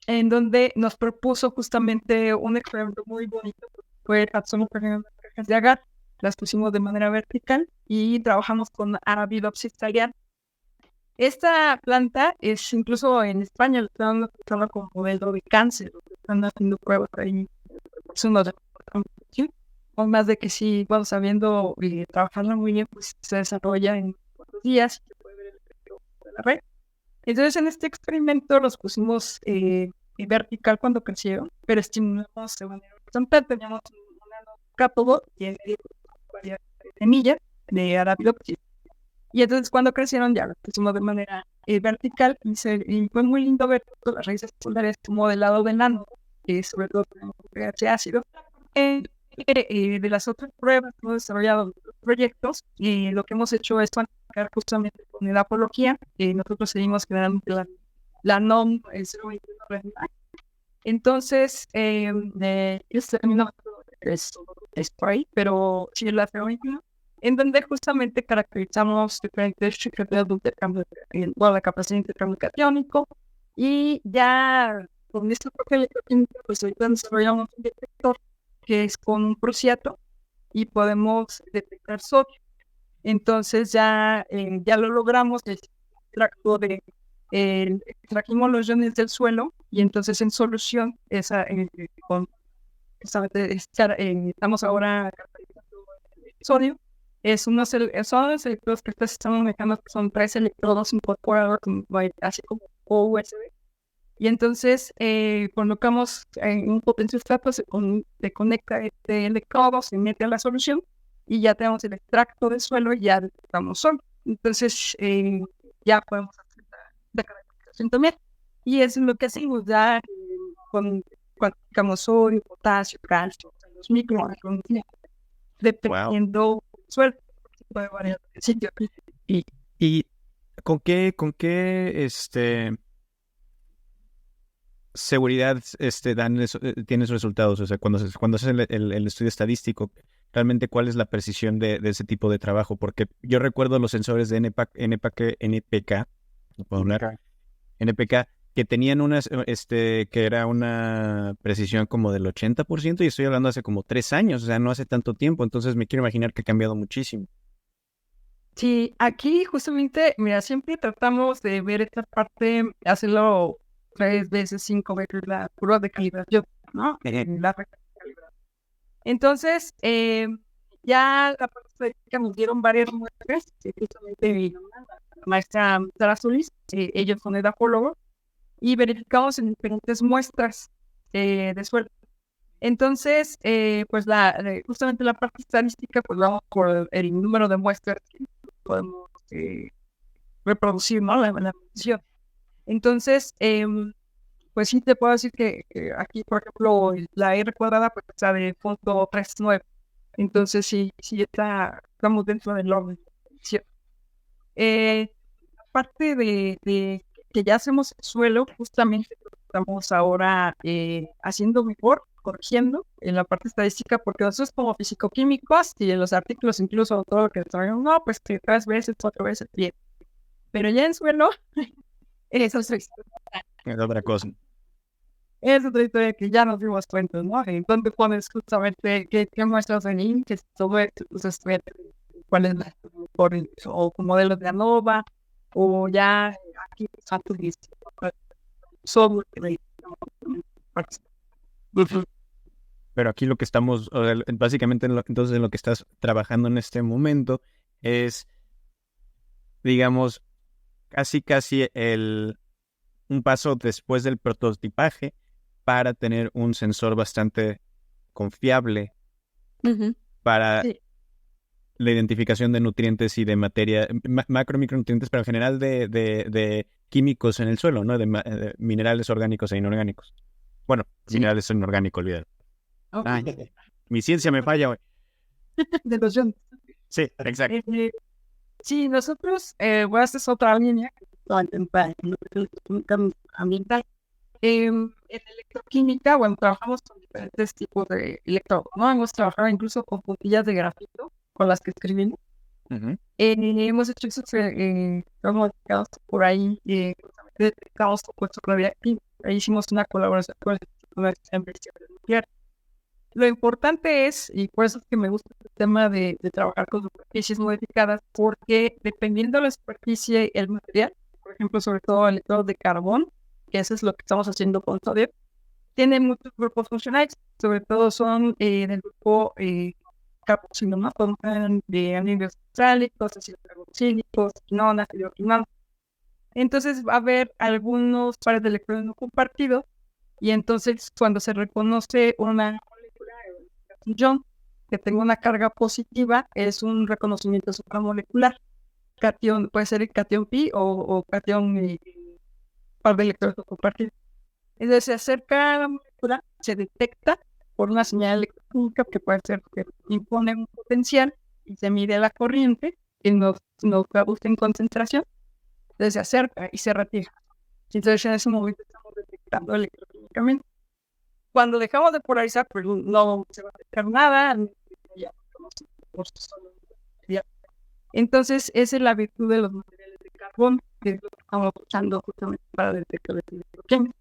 en donde nos propuso justamente un experimento muy bonito. Fue unas cajas de agar, las pusimos de manera vertical y trabajamos con Arabidopsis thaliana. Esta planta es incluso en España, lo están utilizando como modelo de cáncer, están haciendo pruebas ahí. Más de que sí, bueno, sabiendo trabajarla muy bien, pues se desarrolla en 4 días y se puede ver el efecto de la red. Entonces, en este experimento los pusimos vertical cuando crecieron, pero estimulamos de manera horizontal. Teníamos un cátodo y varias semillas de Arabidopsis. Y entonces, cuando crecieron, ya lo pusimos de manera vertical y fue muy lindo ver todas las raíces secundarias como del lado del ánodo, sobre todo con el pH ácido. De las otras pruebas que hemos desarrollado, los proyectos, lo que hemos hecho es trabajar justamente con la apología. Nosotros seguimos creando la NOM 021 regional. Entonces, este camino es por ahí, pero sí es la 021, en donde justamente caracterizamos diferentes criterios de intercambio, la capacidad de intercambio catiónico, y ya con esta propia electroquímica, pues ahorita desarrollamos un detector que es con un prusiato y podemos detectar sodio. Entonces ya lo logramos, extrajimos los iones del suelo y entonces en solución estamos ahora caracterizando el sodio. Son los electrodos que estamos manejando, que son 3 electrodos incorporados así como USB. Y entonces colocamos en un potenciostato, se conecta este electrodo, se mete a la solución y ya tenemos el extracto del suelo y ya detectamos sol. Entonces ya podemos hacer la caracterización también. Y eso es lo que hacemos ya cuantificamos sodio, potasio, calcio, los micronutrientes, dependiendo del suelo. Puede variar el sitio. ¿Y con qué seguridad tienes resultados? O sea, cuando haces el estudio estadístico, realmente cuál es la precisión de ese tipo de trabajo, porque yo recuerdo los sensores de NPK, no puedo hablar, NPK, que tenían que era una precisión como del 80%, y estoy hablando hace como 3 años, o sea, no hace tanto tiempo, entonces me quiero imaginar que ha cambiado muchísimo. Sí, aquí justamente, mira, siempre tratamos de ver esta parte, hacerlo 3 veces, 5 veces la prueba de calibración, ¿no? La recta de calibración. Entonces, ya la práctica nos dieron varias muestras, justamente la maestra Sara Solís, ellos son edafólogos, y verificamos en diferentes muestras de suelo. Entonces, pues justamente la parte estadística, pues vamos por el número de muestras que podemos reproducir, ¿no? La medición. Entonces, pues sí te puedo decir que aquí, por ejemplo, la R cuadrada pues está de 0.39. Entonces sí estamos dentro del orden. Aparte de que ya hacemos el suelo, justamente estamos ahora haciendo mejor, corrigiendo en la parte estadística, porque nosotros como fisicoquímicos y en los artículos, incluso todo lo que desarrollamos, no, pues que 3 veces, 4 veces, bien. Pero ya en suelo, eso es otra cosa. Es otra historia que ya nos dimos cuenta, ¿no? Donde pones justamente qué muestras venir, que todo esto, pues, cuál es la mejor, o con modelos de ANOVA, o ya aquí software. Pero aquí lo que estamos, o sea, básicamente entonces en lo que estás trabajando en este momento es, digamos, casi un paso después del prototipaje para tener un sensor bastante confiable para la identificación de nutrientes y de materia, macro y micronutrientes, pero en general de químicos en el suelo, ¿no? De minerales orgánicos e inorgánicos. Bueno, minerales inorgánicos, olvídalo. Okay. Mi ciencia me falla hoy. De los iones. Sí, exacto. Sí, nosotros, esta es otra línea ambiental. En electroquímica, bueno, trabajamos con diferentes tipos de electrodos, ¿no? Hemos trabajado incluso con puntillas de grafito con las que escribimos. Hemos hecho esos modificados por ahí, detectamos compuestos radioactivos. Ahí hicimos una colaboración con una investigación nuclear. Lo importante es, y por eso es que me gusta el tema de trabajar con superficies modificadas, porque dependiendo de la superficie, el material, por ejemplo, sobre todo electrodos de carbón, que eso es lo que estamos haciendo con sodio, tiene muchos grupos funcionales, sobre todo son del grupo carboxilo, ¿no? De anhídridos citrálicos, ácidos carboxílicos, quinonas, hidroquinonas. Entonces va a haber algunos pares de electrones no compartidos, y entonces cuando se reconoce una molécula, un ion que tenga una carga positiva, es un reconocimiento supramolecular. Catión, puede ser el catión pi o catión par de electrones no compartidos. Entonces se acerca a la molécula, se detecta por una señal electrónica que puede ser que impone un potencial y se mide la corriente, que nos gusta en concentración, entonces se acerca y se retira. Entonces en ese momento estamos detectando electroquímicamente. Cuando dejamos de polarizar, pues no se va a detectar nada. Ya, entonces esa es la virtud de los materiales de carbón, que es lo que estamos usando justamente para detectar el electroquímico.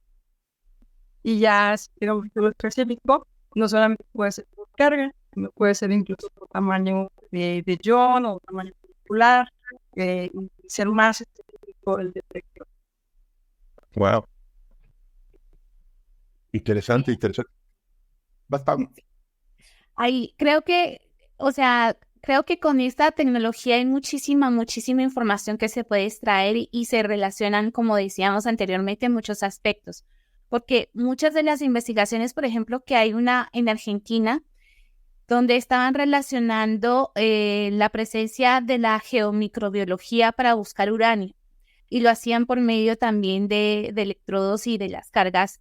Y ya si quiero un ejemplo específico, no solamente puede ser por carga, sino puede ser incluso por tamaño de ion o tamaño molecular, y ser más específico el detector. Wow. Interesante. Vas, Pablo. Ahí creo que, o sea, creo que con esta tecnología hay muchísima información que se puede extraer y se relacionan, como decíamos anteriormente, en muchos aspectos. Porque muchas de las investigaciones, por ejemplo, que hay una en Argentina, donde estaban relacionando la presencia de la geomicrobiología para buscar uranio. Y lo hacían por medio también de electrodos y de las cargas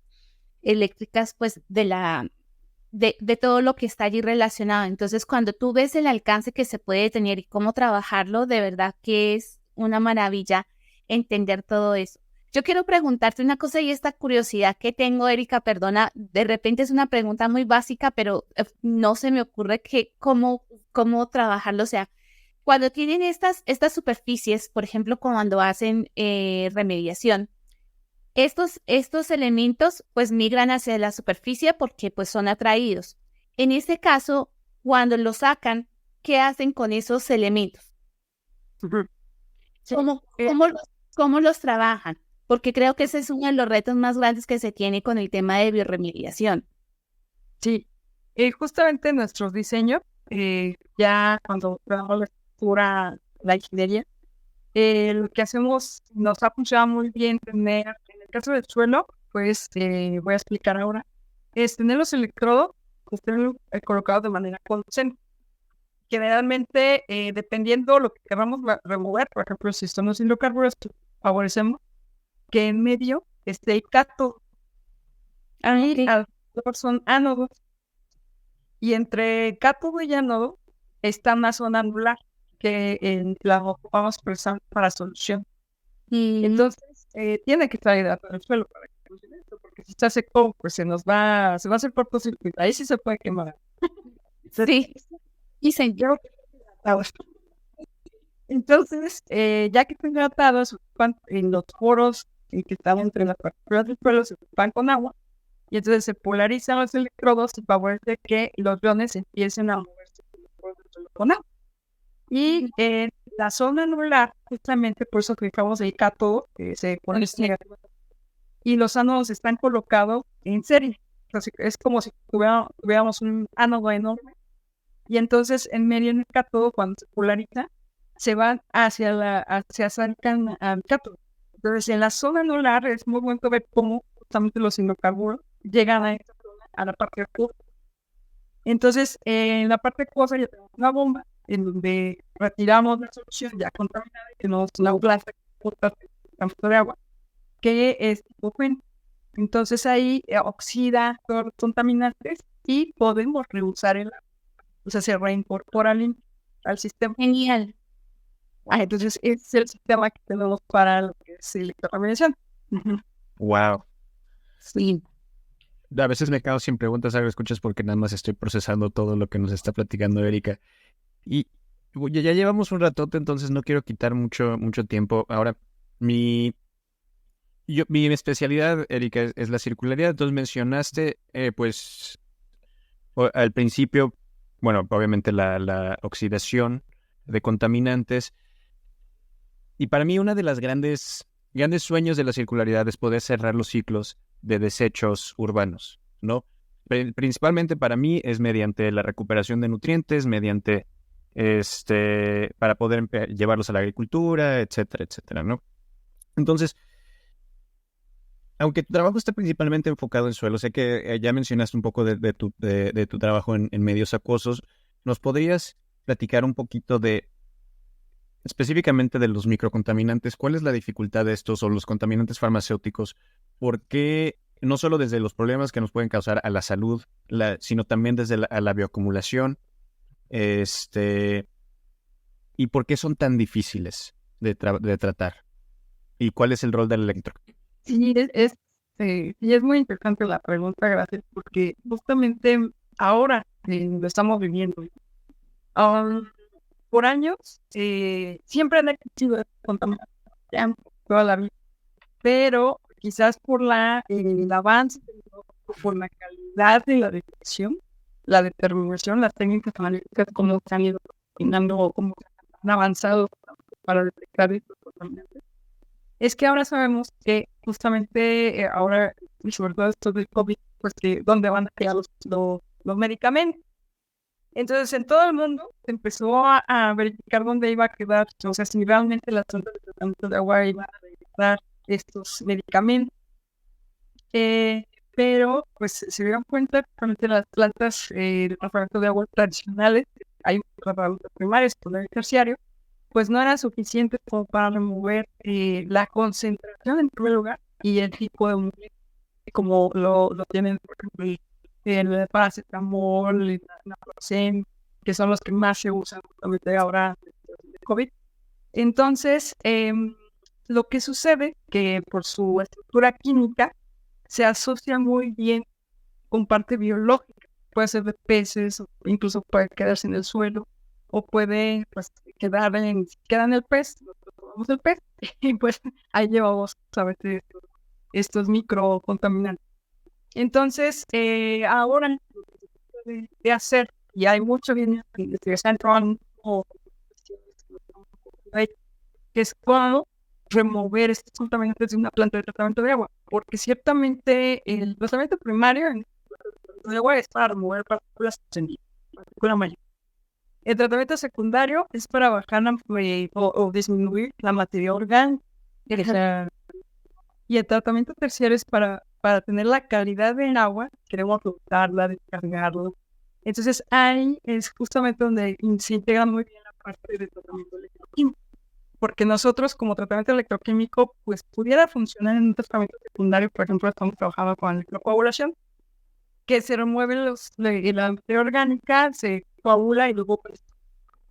eléctricas, pues de todo lo que está allí relacionado. Entonces, cuando tú ves el alcance que se puede tener y cómo trabajarlo, de verdad que es una maravilla entender todo eso. Yo quiero preguntarte una cosa y esta curiosidad que tengo, Erika, perdona, de repente es una pregunta muy básica, pero no se me ocurre cómo trabajarlo. O sea, cuando tienen estas superficies, por ejemplo, cuando hacen remediación, estos elementos pues migran hacia la superficie porque pues son atraídos. En este caso, cuando los sacan, ¿qué hacen con esos elementos? ¿Cómo, cómo los trabajan? Porque creo que ese es uno de los retos más grandes que se tiene con el tema de bioremediación. Sí, justamente nuestro diseño, ya cuando trabajamos la estructura, la ingeniería, lo que hacemos nos ha funcionado muy bien tener, en el caso del suelo, pues voy a explicar ahora, es tener los electrodos pues, tenerlos colocados de manera concéntrica. Generalmente, dependiendo lo que queramos remover, por ejemplo, si son los hidrocarburos, favorecemos que en medio esté el cátodo. Y alrededor son ánodos. Y entre cátodo y ánodo está una zona anular que la ocupamos para solución. Entonces, tiene que estar hidratado el suelo para que funcione esto, porque si está seco, pues se va a hacer cortocircuito. Ahí sí se puede quemar. Sí, y señor. Entonces, ya que están hidratados, se ocupan en los poros que están entre las partículas del suelo, se ocupan con agua, y entonces se polarizan los electrodos y favorece que los iones empiecen a moverse con agua. Y en la zona anular, justamente por eso fijamos el cátodo, que se pone negativo, y los ánodos están colocados en serie. Entonces, es como si tuviéramos un ánodo enorme, y entonces en medio del cátodo, cuando se polariza, se van se acercan al cátodo. Entonces, en la zona anular es muy bueno ver cómo justamente los hidrocarburos llegan a esta zona, a la parte acuosa. Entonces, en la parte acuosa ya tenemos una bomba en donde retiramos la solución ya contaminada, que no es una planta de agua, que es tipo fuente. Entonces ahí oxida todos los contaminantes y podemos reusar el agua. O sea, se reincorpora al sistema. Genial. Entonces es el sistema que tenemos para lo que es electroremediación. Wow. Sí. A veces me quedo sin preguntas, escuchas, porque nada más estoy procesando todo lo que nos está platicando Erika. Y ya llevamos un ratote, entonces no quiero quitar mucho tiempo. Ahora, mi especialidad, Erika, es la circularidad. Entonces mencionaste, pues, al principio, bueno, obviamente la oxidación de contaminantes. Y para mí una de las grandes sueños de la circularidad es poder cerrar los ciclos de desechos urbanos, ¿no? Principalmente para mí es mediante la recuperación de nutrientes, mediante para poder llevarlos a la agricultura, etcétera, etcétera, ¿no? Entonces, aunque tu trabajo está principalmente enfocado en suelo, sé que ya mencionaste un poco de tu trabajo en medios acuosos. ¿Nos podrías platicar un poquito específicamente de los microcontaminantes? ¿Cuál es la dificultad de estos o los contaminantes farmacéuticos? ¿Por qué no solo desde los problemas que nos pueden causar a la salud, sino también desde la bioacumulación? ¿Y por qué son tan difíciles de tratar? ¿Y cuál es el rol del electroquímico? Sí, y es muy interesante la pregunta, gracias, porque justamente ahora lo estamos viviendo. Um, por años siempre han existido contaminación toda la vida, pero quizás por el avance, por la calidad de la detección, la determinación, las técnicas analíticas, cómo se han ido combinando, cómo han avanzado para detectar estos contaminantes. Es que ahora sabemos que justamente ahora, y sobre todo esto del COVID, pues dónde van a quedar los medicamentos. Entonces, en todo el mundo se empezó a verificar dónde iba a quedar, o sea, si realmente las plantas de tratamiento de agua iban a detectar estos medicamentos. Pero, pues, se dieron cuenta que realmente las plantas de tratamiento de agua tradicionales, hay tratamientos primarios, secundario y terciario, pues no era suficiente como para remover la concentración en primer lugar y el tipo de movimiento como lo tienen, por ejemplo, el paracetamol, el naproxen, que son los que más se usan justamente ahora de COVID. Entonces, lo que sucede que por su estructura química se asocia muy bien con parte biológica, puede ser de peces, o incluso puede quedarse en el suelo, o puede pues queda en el pez, nosotros tomamos el pez, y pues ahí llevamos, ¿sabes? Estos microcontaminantes. Entonces, ahora lo que se puede hacer, y hay mucho bien investigación o que es cómo remover estos contaminantes de una planta de tratamiento de agua, porque ciertamente el tratamiento primario en de agua es para remover partículas en partícula mayor. El tratamiento secundario es para bajar o disminuir la materia orgánica. Y el tratamiento terciario es para tener la calidad del agua, queremos flotarla, descargarlo. Entonces ahí es justamente donde se integra muy bien la parte del tratamiento electroquímico. Porque nosotros como tratamiento electroquímico, pues pudiera funcionar en un tratamiento secundario, por ejemplo, estamos trabajando con electrocoagulación, que se remueve la materia orgánica, se coagula y luego pues,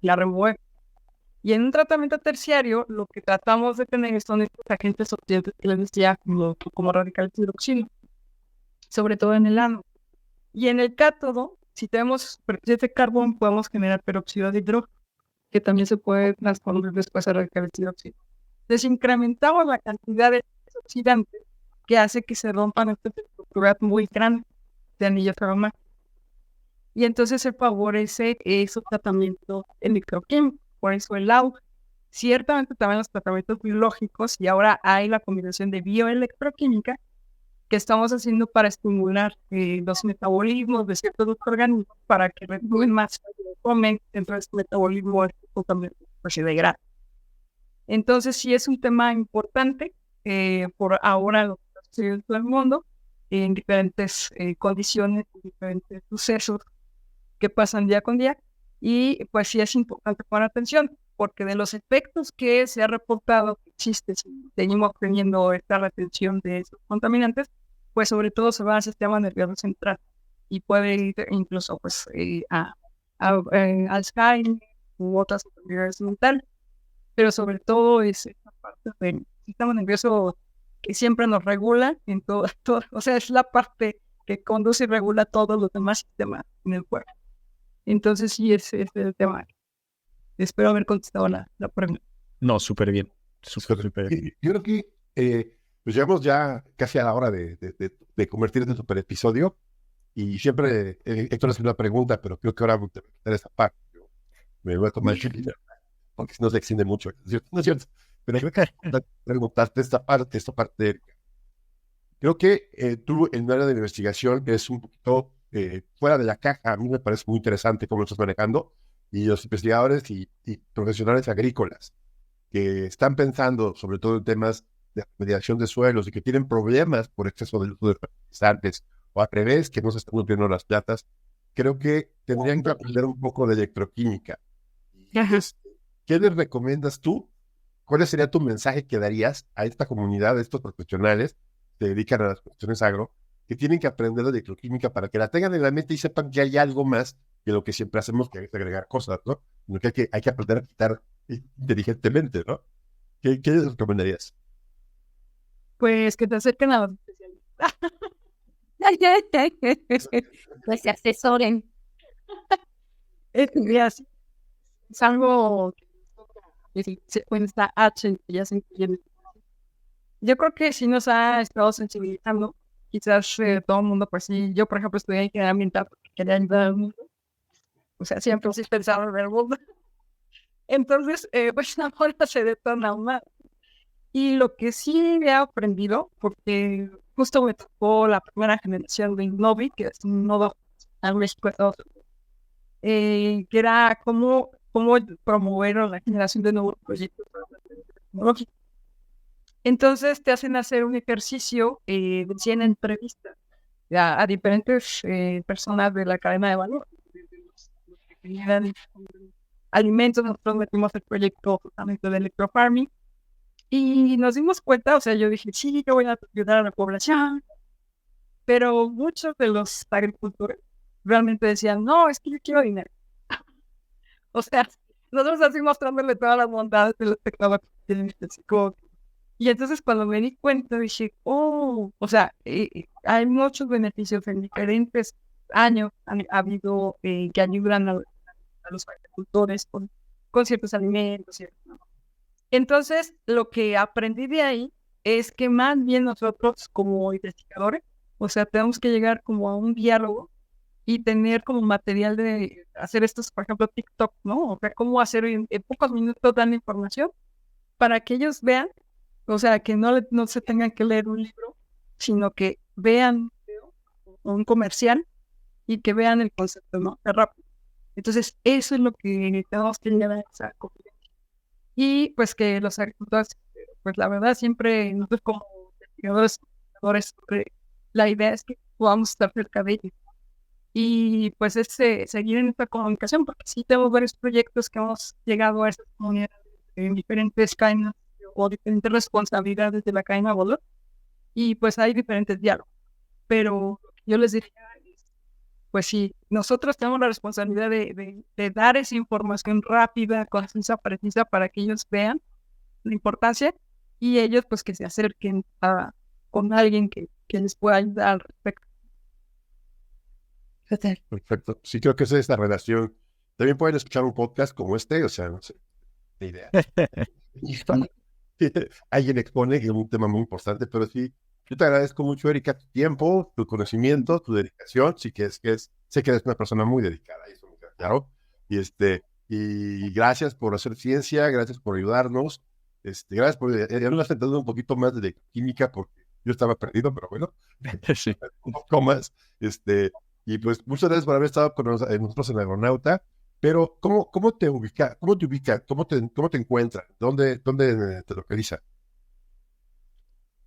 la remueve. Y en un tratamiento terciario, lo que tratamos de tener son estos agentes oxidantes que les decía, como radicales hidroxilo, sobre todo en el ánodo. Y en el cátodo, si tenemos presencia de carbón, podemos generar peróxido de hidrógeno, que también se puede transformar después a radicales hidroxilo. Entonces, incrementamos la cantidad de oxidantes que hace que se rompan estas estructuras muy grandes de anillos aromáticos. Y entonces se favorece ese tratamiento electroquímico. Por eso el auge. Ciertamente también los tratamientos biológicos y ahora hay la combinación de bioelectroquímica que estamos haciendo para estimular los metabolismos de ciertos organismos para que reduzcan más comen dentro de este metabolismo totalmente pues, de grasa. Entonces sí es un tema importante por ahora lo que está sucediendo en todo el mundo en diferentes condiciones, en diferentes sucesos que pasan día con día y pues sí es importante poner atención porque de los efectos que se ha reportado que existe, si seguimos teniendo esta retención de esos contaminantes, pues sobre todo se va al sistema nervioso central y puede ir incluso pues a Alzheimer u otras enfermedades mentales, pero sobre todo es esta parte del sistema nervioso que siempre nos regula en todo, o sea, es la parte que conduce y regula todos los demás sistemas en el cuerpo. Entonces sí, ese es el tema. Espero haber contestado la pregunta. No, súper bien. Súper bien. Yo creo que pues llegamos ya casi a la hora de convertir este super episodio y siempre Héctor hace una pregunta, pero creo que ahora voy a quitar esa parte. Me voy a tomar porque si no se extiende mucho. No es cierto. Pero creo que preguntarte esta parte. Creo que tú en el área de investigación es un poquito fuera de la caja. A mí me parece muy interesante cómo lo estás manejando y los investigadores y profesionales agrícolas que están pensando sobre todo en temas de mediación de suelos y que tienen problemas por exceso de uso de fertilizantes o al revés, que no se están nutriendo las plantas, creo que tendrían que aprender un poco de electroquímica. ¿Qué les recomiendas tú? ¿Cuál sería tu mensaje que darías a esta comunidad, a estos profesionales que se dedican a las cuestiones agro, que tienen que aprender de electroquímica para que la tengan en la mente y sepan que hay algo más que lo que siempre hacemos, que es agregar cosas, ¿no? Sino que hay que aprender a quitar inteligentemente, ¿no? ¿Qué les recomendarías? Pues que te acerquen a los especialistas. Pues se asesoren. Es algo que sí, se cuenta H, que ya se entiende. Yo creo que sí nos ha estado sensibilizando. Quizás todo el mundo, pues sí, yo por ejemplo estudié ingeniería ambiental porque quería ayudar al mundo. O sea, siempre sí pensaba en el mundo. Entonces, pues ahora se detona más. Y lo que sí he aprendido, porque justo me tocó la primera generación de Innovi, que es un nodo al México, Estados Unidos, que era cómo promover la generación de nuevos proyectos tecnológicos. Entonces te hacen hacer un ejercicio de 100 entrevistas a diferentes personas de la cadena de valor, los que generan alimentos. Nosotros metimos el proyecto justamente de electrofarming y nos dimos cuenta, o sea, yo dije, sí, yo voy a ayudar a la población, pero muchos de los agricultores realmente decían, no, es que yo quiero dinero. O sea, nosotros así mostrándole todas las bondades de los tecnólogos. Y entonces cuando me di cuenta dije, oh, o sea, hay muchos beneficios en diferentes años. Ha habido que ayudan a los agricultores con ciertos alimentos, ¿cierto? Entonces, lo que aprendí de ahí es que más bien nosotros como investigadores, o sea, tenemos que llegar como a un diálogo y tener como material de hacer estos, por ejemplo, TikTok, ¿no? O sea, cómo hacer en pocos minutos dar la información para que ellos vean, o sea, que no se tengan que leer un libro, sino que vean un comercial y que vean el concepto, ¿no? De rápido. Entonces, eso es lo que tenemos que llegar a esa confianza. Y pues que los agricultores, pues la verdad, siempre nosotros como investigadores, la idea es que podamos estar cerca de ellos. Y pues es seguir en esta comunicación, porque sí tenemos varios proyectos que hemos llegado a estas comunidades en diferentes cadenas o diferentes responsabilidades de la cadena de valor, y pues hay diferentes diálogos. Pero yo les diría, pues sí, nosotros tenemos la responsabilidad de dar esa información rápida, concisa, precisa, para que ellos vean la importancia y ellos pues que se acerquen con alguien que les pueda ayudar al respecto. Perfecto. Sí, creo que esa es la relación. También pueden escuchar un podcast como este, o sea, no sé, ni idea. Alguien expone un tema muy importante, pero sí, yo te agradezco mucho, Erika, tu tiempo, tu conocimiento, tu dedicación. Sí sé que eres una persona muy dedicada, eso me queda claro. Y gracias por hacer ciencia, gracias por ayudarnos. Gracias por habernos entendido un poquito más de química, porque yo estaba perdido, pero bueno, Sí. un poco más. Y pues muchas gracias por haber estado con nosotros en Agronauta. Pero, ¿cómo te ubica? ¿Cómo te encuentra? ¿Dónde te localiza?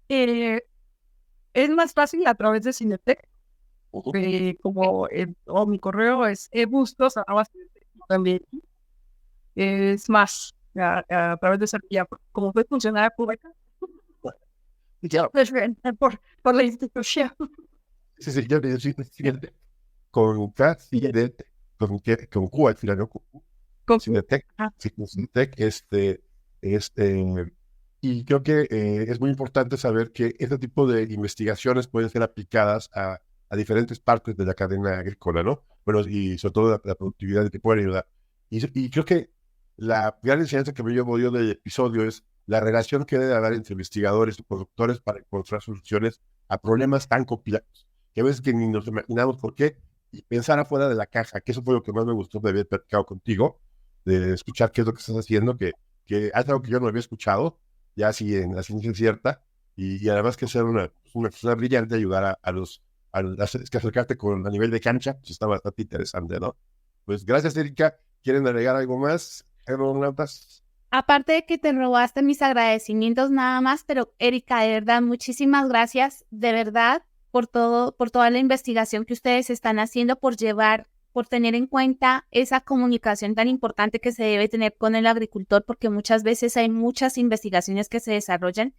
Es más fácil a través de Cinetec, o mi correo es ebustos@cinetec también. Es más a través de esa vía, como soy funcionaria pública, Ya. pues, por la institución. Sí, yo le siguiente. Con K, Cinetec, con Q al final, ¿no? Cinetec, Ah, sí, con Cinetec, y creo que es muy importante saber que este tipo de investigaciones pueden ser aplicadas a diferentes partes de la cadena agrícola, ¿no? Bueno, y sobre todo la productividad que pueden ayudar. Y creo que la gran enseñanza que me llevo yo del episodio es la relación que debe haber entre investigadores y productores para encontrar soluciones a problemas tan complejos, que a veces que ni nos imaginamos por qué, y pensar afuera de la caja, que eso fue lo que más me gustó de haber platicado contigo, de escuchar qué es lo que estás haciendo, que es algo que yo no había escuchado, ya así en la ciencia cierta, y además que ser una persona brillante, ayudar es que acercarte a nivel de cancha, pues está bastante interesante, ¿no? Pues gracias, Erika. ¿Quieren agregar algo más, aeronautas? Aparte de que te robaste mis agradecimientos nada más, pero Erika, de verdad, muchísimas gracias, de verdad, por todo, por toda la investigación que ustedes están haciendo, por tener en cuenta esa comunicación tan importante que se debe tener con el agricultor, porque muchas veces hay muchas investigaciones que se desarrollan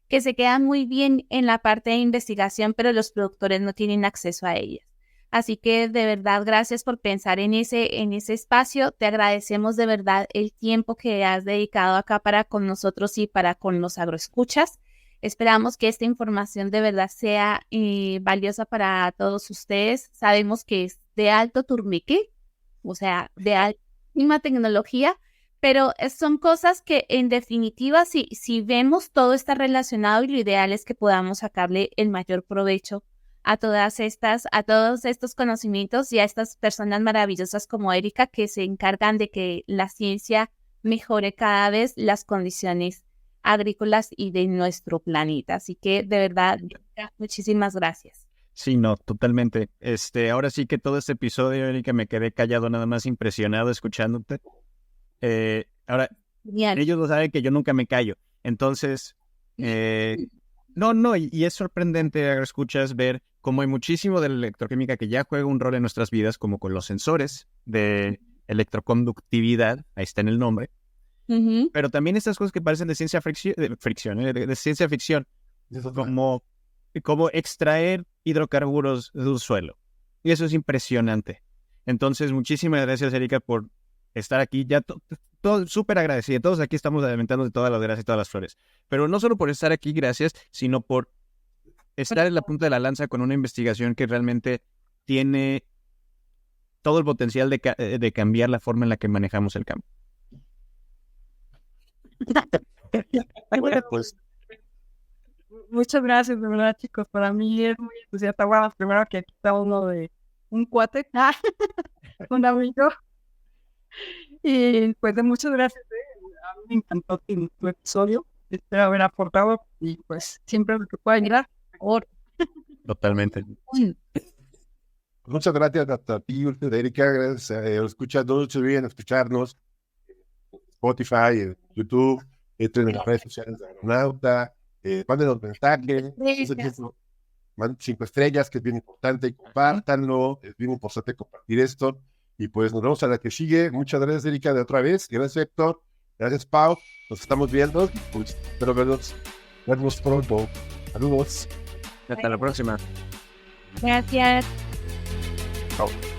que se quedan muy bien en la parte de investigación, pero los productores no tienen acceso a ellas. Así que de verdad, gracias por pensar en ese espacio. Te agradecemos de verdad el tiempo que has dedicado acá para con nosotros y para con los agroescuchas. Esperamos que esta información de verdad sea valiosa para todos ustedes. Sabemos que es de alto turnique, o sea, de altísima tecnología, pero son cosas que en definitiva, si vemos, todo está relacionado y lo ideal es que podamos sacarle el mayor provecho a todos estos conocimientos y a estas personas maravillosas como Erika que se encargan de que la ciencia mejore cada vez las condiciones agrícolas y de nuestro planeta. Así que de verdad, muchísimas gracias. Sí, no, totalmente. Ahora sí que todo este episodio, Erika, me quedé callado, nada más impresionado escuchándote. Ahora, Genial. ellos lo saben que yo nunca me callo. Entonces, y es sorprendente, escuchas, ver cómo hay muchísimo de la electroquímica que ya juega un rol en nuestras vidas, como con los sensores de electroconductividad, ahí está en el nombre, pero también estas cosas que parecen de ciencia de ciencia ficción, como extraer hidrocarburos de un suelo. Y eso es impresionante. Entonces, muchísimas gracias, Erika, por estar aquí. Ya todo súper agradecido. Todos aquí estamos alimentando todas las gracias y todas las flores. Pero no solo por estar aquí, gracias, sino por estar en la punta de la lanza con una investigación que realmente tiene todo el potencial de cambiar la forma en la que manejamos el campo. Bueno, pues Muchas gracias, de verdad, chicos. Para mí es muy entusiasta. Bueno, primero que aquí está uno de un cuate, un amigo. Y pues de muchas gracias. A mí me encantó tu episodio. Espero haber aportado y pues siempre lo que pueda ayudar, por favor. Totalmente. muchas gracias a ti, Erika. Gracias. Escucha, no se olviden escucharnos en Spotify, en YouTube, entren en las redes sociales de Agronauta, mándenos mensajes, manden 5 estrellas, que es bien importante, compártanlo, es bien importante compartir esto. Y pues nos vemos a la que sigue. Muchas gracias, Erika, de otra vez. Gracias, Héctor. Gracias, Pau. Nos estamos viendo. Pues espero vernos pronto. Saludos. Hasta la próxima. Gracias. Chao.